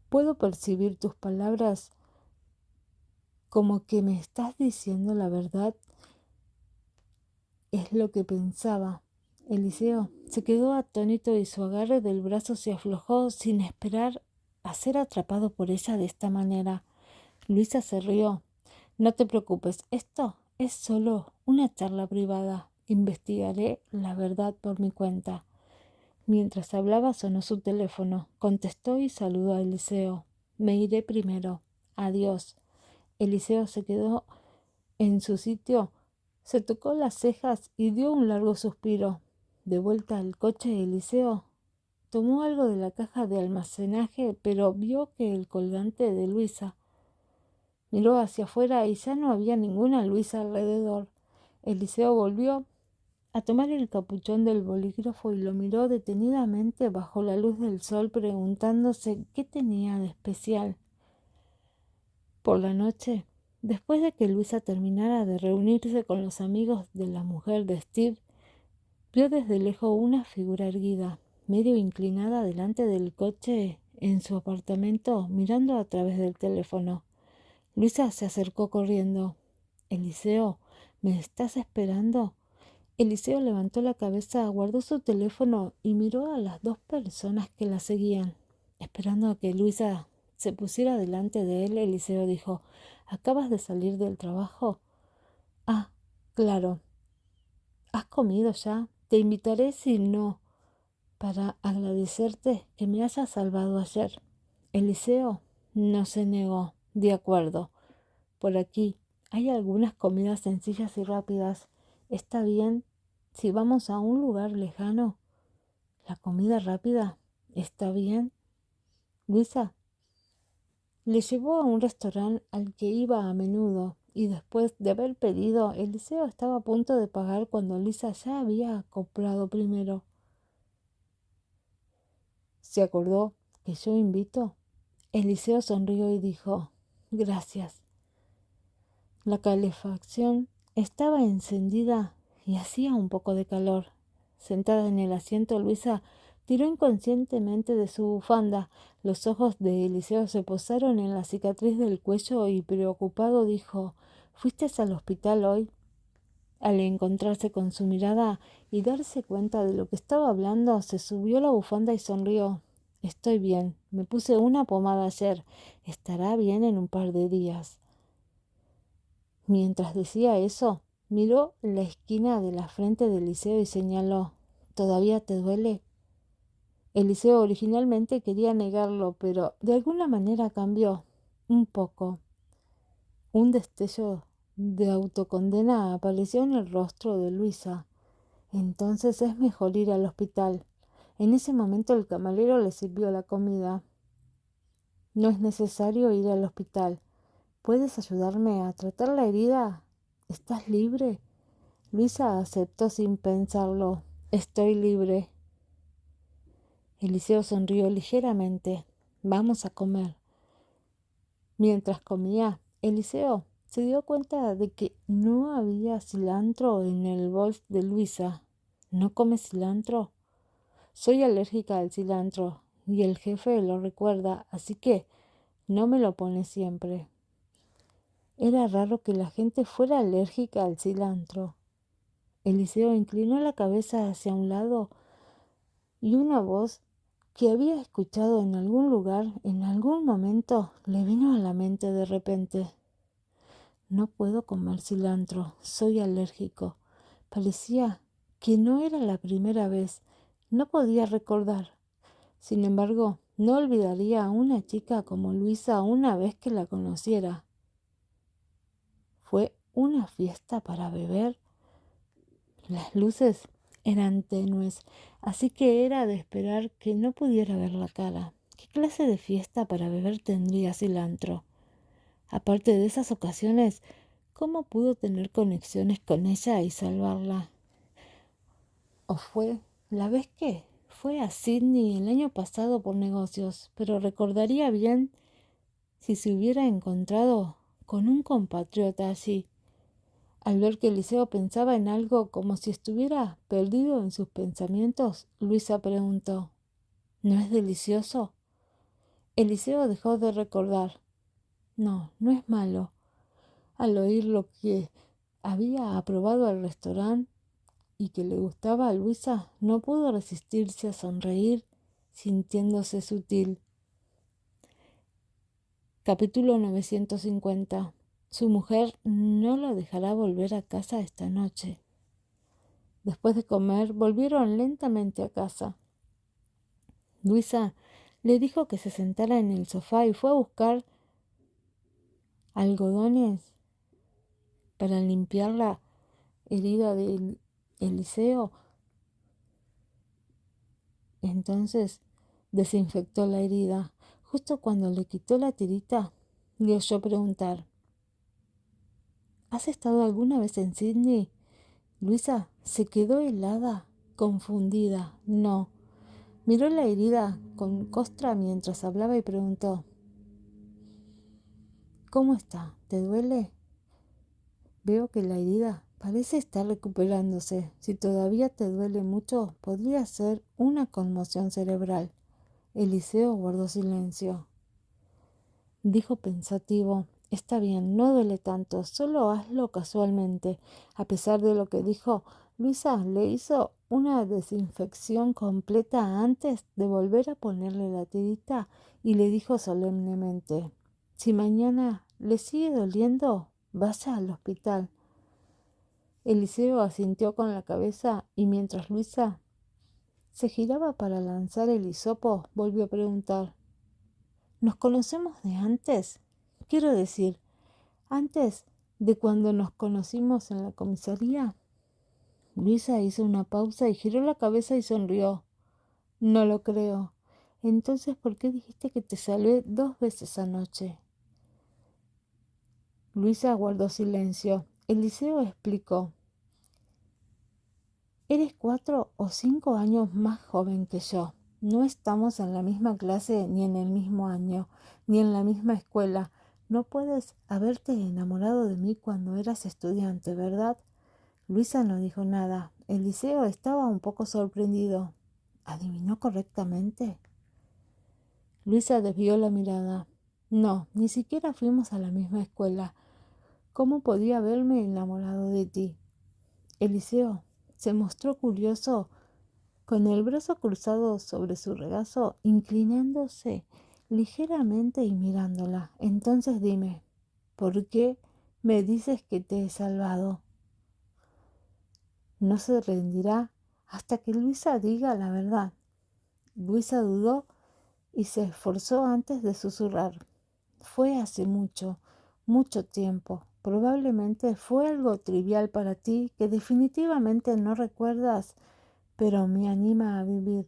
Puedo percibir tus palabras como que me estás diciendo la verdad. Es lo que pensaba. Eliseo se quedó atónito y su agarre del brazo se aflojó sin esperar a ser atrapado por ella de esta manera. Luisa se rió. No te preocupes, esto es solo una charla privada. Investigaré la verdad por mi cuenta. Mientras hablaba sonó su teléfono. Contestó y saludó a Eliseo. Me iré primero. Adiós. Eliseo se quedó en su sitio, se tocó las cejas y dio un largo suspiro. De vuelta al coche, Eliseo tomó algo de la caja de almacenaje, pero vio que el colgante de Luisa. Miró hacia afuera y ya no había ninguna Luisa alrededor. Eliseo volvió a tomar el capuchón del bolígrafo y lo miró detenidamente bajo la luz del sol, preguntándose qué tenía de especial. Por la noche, Después de que Luisa terminara de reunirse con los amigos de la mujer de Steve, vio desde lejos una figura erguida, medio inclinada delante del coche en su apartamento, mirando a través del teléfono. Luisa se acercó corriendo. «Eliseo, ¿me estás esperando?» Eliseo levantó la cabeza, guardó su teléfono y miró a las dos personas que la seguían. Esperando a que Luisa se pusiera delante de él, Eliseo dijo: «¿Acabas de salir del trabajo?» «Ah, claro. ¿Has comido ya? Te invitaré si no, para agradecerte que me hayas salvado ayer». Eliseo no se negó. «De acuerdo. Por aquí hay algunas comidas sencillas y rápidas. ¿Está bien si vamos a un lugar lejano?» «¿La comida rápida está bien?» Luisa le llevó a un restaurante al que iba a menudo, y después de haber pedido, Eliseo estaba a punto de pagar cuando Luisa ya había comprado primero. ¿Se acordó que yo invito? Eliseo sonrió y dijo: «Gracias». La calefacción estaba encendida y hacía un poco de calor. Sentada en el asiento, Luisa tiró inconscientemente de su bufanda. Los ojos de Eliseo se posaron en la cicatriz del cuello y, preocupado, dijo: «¿Fuiste al hospital hoy?» Al encontrarse con su mirada y darse cuenta de lo que estaba hablando, se subió la bufanda y sonrió. «Estoy bien. Me puse una pomada ayer. Estará bien en un par de días». Mientras decía eso, miró la esquina de la frente de Eliseo y señaló: «¿Todavía te duele?» Eliseo originalmente quería negarlo, pero de alguna manera cambió. Un poco. Un destello de autocondena apareció en el rostro de Luisa. «Entonces es mejor ir al hospital». En ese momento el camarero le sirvió la comida. «No es necesario ir al hospital. ¿Puedes ayudarme a tratar la herida? ¿Estás libre?» Luisa aceptó sin pensarlo. «Estoy libre». Eliseo sonrió ligeramente. «Vamos a comer». Mientras comía, Eliseo se dio cuenta de que no había cilantro en el bol de Luisa. «¿No comes cilantro?» «Soy alérgica al cilantro y el jefe lo recuerda, así que no me lo pone siempre». Era raro que la gente fuera alérgica al cilantro. Eliseo inclinó la cabeza hacia un lado y una voz que había escuchado en algún lugar, en algún momento, le vino a la mente de repente. «No puedo comer cilantro, soy alérgico». Parecía que no era la primera vez, no podía recordar. Sin embargo, no olvidaría a una chica como Luisa una vez que la conociera. Fue una fiesta para beber. Las luces eran tenues, así que era de esperar que no pudiera ver la cara. ¿Qué clase de fiesta para beber tendría cilantro? Aparte de esas ocasiones, ¿cómo pudo tener conexiones con ella y salvarla? ¿O fue la vez que fue a Sydney el año pasado por negocios? Pero recordaría bien si se hubiera encontrado con un compatriota allí. Al ver que Eliseo pensaba en algo como si estuviera perdido en sus pensamientos, Luisa preguntó: «¿No es delicioso?» Eliseo dejó de recordar. «No, no es malo». Al oír lo que había aprobado al restaurante y que le gustaba a Luisa, no pudo resistirse a sonreír, sintiéndose sutil. Capítulo 950. Su mujer no lo dejará volver a casa esta noche. Después de comer, volvieron lentamente a casa. Luisa le dijo que se sentara en el sofá y fue a buscar algodones para limpiar la herida de Eliseo. Entonces desinfectó la herida. Justo cuando le quitó la tirita, le oyó preguntar: «¿Has estado alguna vez en Sydney?» Luisa se quedó helada, confundida. «No». Miró la herida con costra mientras hablaba y preguntó: ¿Cómo está? ¿Te duele? Veo que la herida parece estar recuperándose. Si todavía te duele mucho, podría ser una conmoción cerebral. Eliseo guardó silencio. Dijo pensativo: Está bien, no duele tanto, solo hazlo casualmente. A pesar de lo que dijo, Luisa le hizo una desinfección completa antes de volver a ponerle la tirita y le dijo solemnemente: Si mañana le sigue doliendo, vaya al hospital. Eliseo asintió con la cabeza y mientras Luisa se giraba para lanzar el hisopo, volvió a preguntar: ¿Nos conocemos de antes? Quiero decir, antes de cuando nos conocimos en la comisaría. Luisa hizo una pausa y giró la cabeza y sonrió. No lo creo. Entonces, ¿por qué dijiste que te salvé 2 veces anoche? Luisa guardó silencio. Eliseo explicó: Eres 4 o 5 años más joven que yo. No estamos en la misma clase, ni en el mismo año, ni en la misma escuela. No puedes haberte enamorado de mí cuando eras estudiante, ¿verdad? Luisa no dijo nada. Eliseo estaba un poco sorprendido. ¿Adivinó correctamente? Luisa desvió la mirada. No, ni siquiera fuimos a la misma escuela. ¿Cómo podía haberme enamorado de ti? Eliseo se mostró curioso, con el brazo cruzado sobre su regazo, inclinándose ligeramente y mirándola. Entonces dime, ¿por qué me dices que te he salvado? No se rendirá hasta que Luisa diga la verdad. Luisa dudó y se esforzó antes de susurrar. Fue hace mucho, mucho tiempo. Probablemente fue algo trivial para ti que definitivamente no recuerdas, pero me anima a vivir.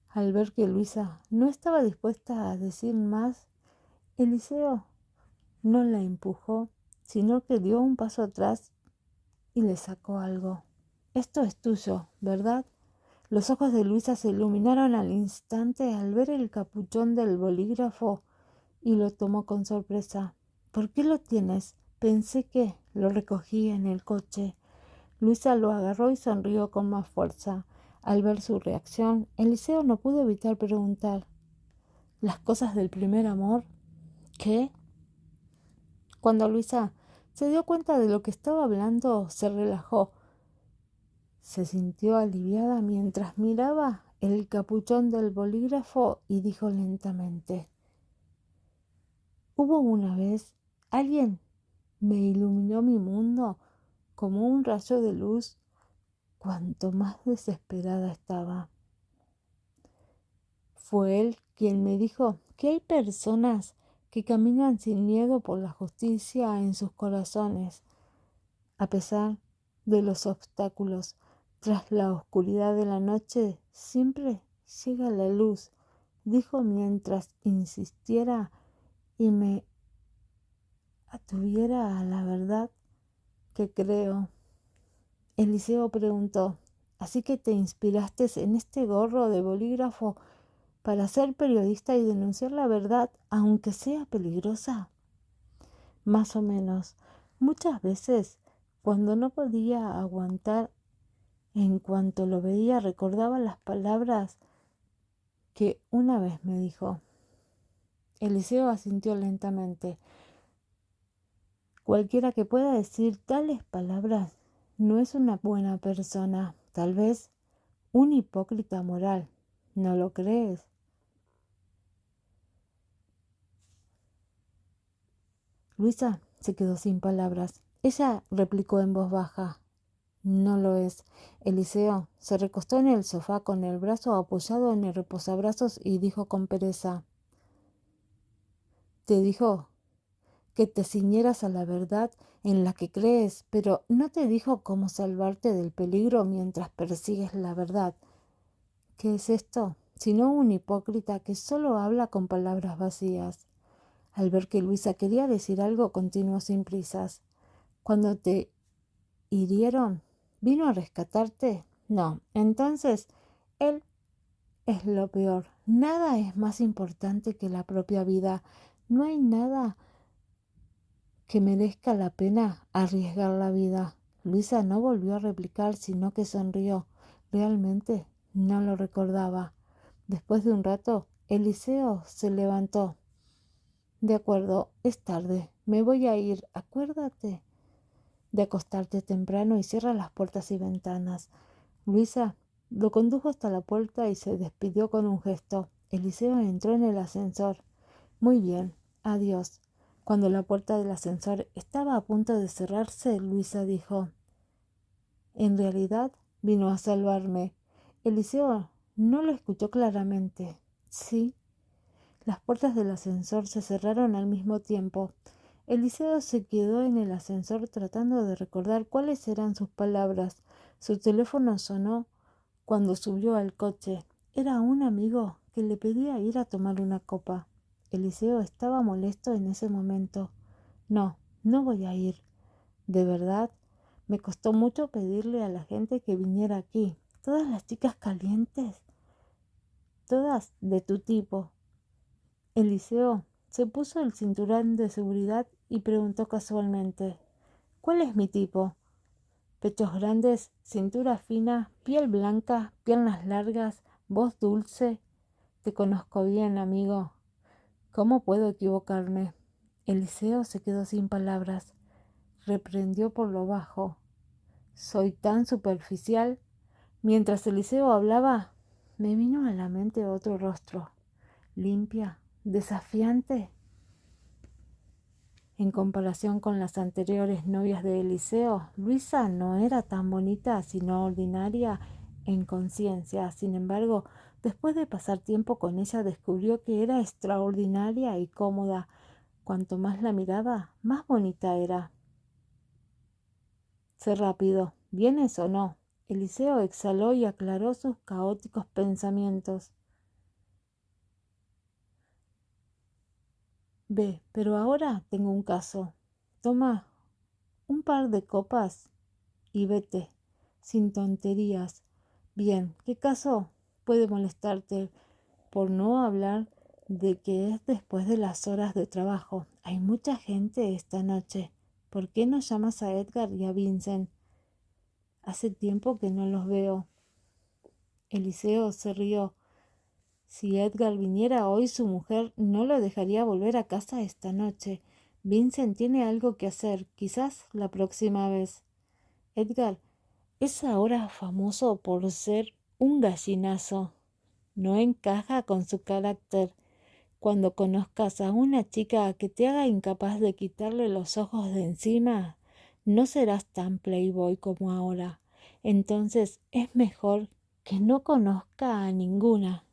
Al ver que Luisa no estaba dispuesta a decir más, Eliseo no la empujó, sino que dio un paso atrás y le sacó algo. Esto es tuyo, ¿verdad? Los ojos de Luisa se iluminaron al instante al ver el capuchón del bolígrafo y lo tomó con sorpresa. ¿Por qué lo tienes? Pensé que lo recogí en el coche. Luisa lo agarró y sonrió con más fuerza. Al ver su reacción, Eliseo no pudo evitar preguntar: ¿Las cosas del primer amor? ¿Qué? Cuando Luisa se dio cuenta de lo que estaba hablando, se relajó. Se sintió aliviada mientras miraba el capuchón del bolígrafo y dijo lentamente: Hubo una vez alguien me iluminó mi mundo como un rayo de luz cuanto más desesperada estaba. Fue él quien me dijo que hay personas que caminan sin miedo por la justicia en sus corazones, a pesar de los obstáculos. Tras la oscuridad de la noche siempre llega la luz, dijo mientras insistiera y me atuviera a la verdad que creo. Eliseo preguntó: ¿Así que te inspiraste en este gorro de bolígrafo para ser periodista y denunciar la verdad, aunque sea peligrosa? Más o menos. Muchas veces, cuando no podía aguantar, en cuanto lo veía, recordaba las palabras que una vez me dijo. Eliseo asintió lentamente. Cualquiera que pueda decir tales palabras no es una buena persona, tal vez un hipócrita moral. ¿No lo crees? Luisa se quedó sin palabras. Ella replicó en voz baja: No lo es. Eliseo se recostó en el sofá con el brazo apoyado en el reposabrazos y dijo con pereza: Te dijo que te ciñeras a la verdad en la que crees, pero no te dijo cómo salvarte del peligro mientras persigues la verdad. ¿Qué es esto? Sino un hipócrita que solo habla con palabras vacías. Al ver que Luisa quería decir algo, continuó sin prisas. Cuando te hirieron, ¿vino a rescatarte? No. Entonces, él es lo peor. Nada es más importante que la propia vida. No hay nada que merezca la pena arriesgar la vida. Luisa no volvió a replicar, sino que sonrió. Realmente no lo recordaba. Después de un rato, Eliseo se levantó. De acuerdo, es tarde. Me voy a ir. Acuérdate de acostarte temprano y cierra las puertas y ventanas. Luisa lo condujo hasta la puerta y se despidió con un gesto. Eliseo entró en el ascensor. Muy bien, adiós. Cuando la puerta del ascensor estaba a punto de cerrarse, Luisa dijo: En realidad vino a salvarme. Eliseo no lo escuchó claramente. Sí. Las puertas del ascensor se cerraron al mismo tiempo. Eliseo se quedó en el ascensor tratando de recordar cuáles eran sus palabras. Su teléfono sonó cuando subió al coche. Era un amigo que le pedía ir a tomar una copa. Eliseo estaba molesto en ese momento. No, no voy a ir. De verdad, me costó mucho pedirle a la gente que viniera aquí. Todas las chicas calientes, todas de tu tipo. Eliseo se puso el cinturón de seguridad y preguntó casualmente: ¿Cuál es mi tipo? Pechos grandes, cintura fina, piel blanca, piernas largas, voz dulce. Te conozco bien, amigo. ¿Cómo puedo equivocarme? Eliseo se quedó sin palabras. Reprendió por lo bajo: Soy tan superficial. Mientras Eliseo hablaba, me vino a la mente otro rostro, limpia, desafiante. En comparación con las anteriores novias de Eliseo, Luisa no era tan bonita, sino ordinaria en conciencia. Sin embargo, después de pasar tiempo con ella, descubrió que era extraordinaria y cómoda. Cuanto más la miraba, más bonita era. Sé rápido, ¿vienes o no? Eliseo exhaló y aclaró sus caóticos pensamientos. Ve, pero ahora tengo un caso. Toma un par de copas y vete, sin tonterías. Bien, ¿qué caso puede molestarte? Por no hablar de que es después de las horas de trabajo. Hay mucha gente esta noche. ¿Por qué no llamas a Edgar y a Vincent? Hace tiempo que no los veo. Eliseo se rió. Si Edgar viniera hoy, su mujer no lo dejaría volver a casa esta noche. Vincent tiene algo que hacer, quizás la próxima vez. Edgar es ahora famoso por ser un gallinazo. No encaja con su carácter. Cuando conozcas a una chica que te haga incapaz de quitarle los ojos de encima, no serás tan playboy como ahora. Entonces es mejor que no conozca a ninguna.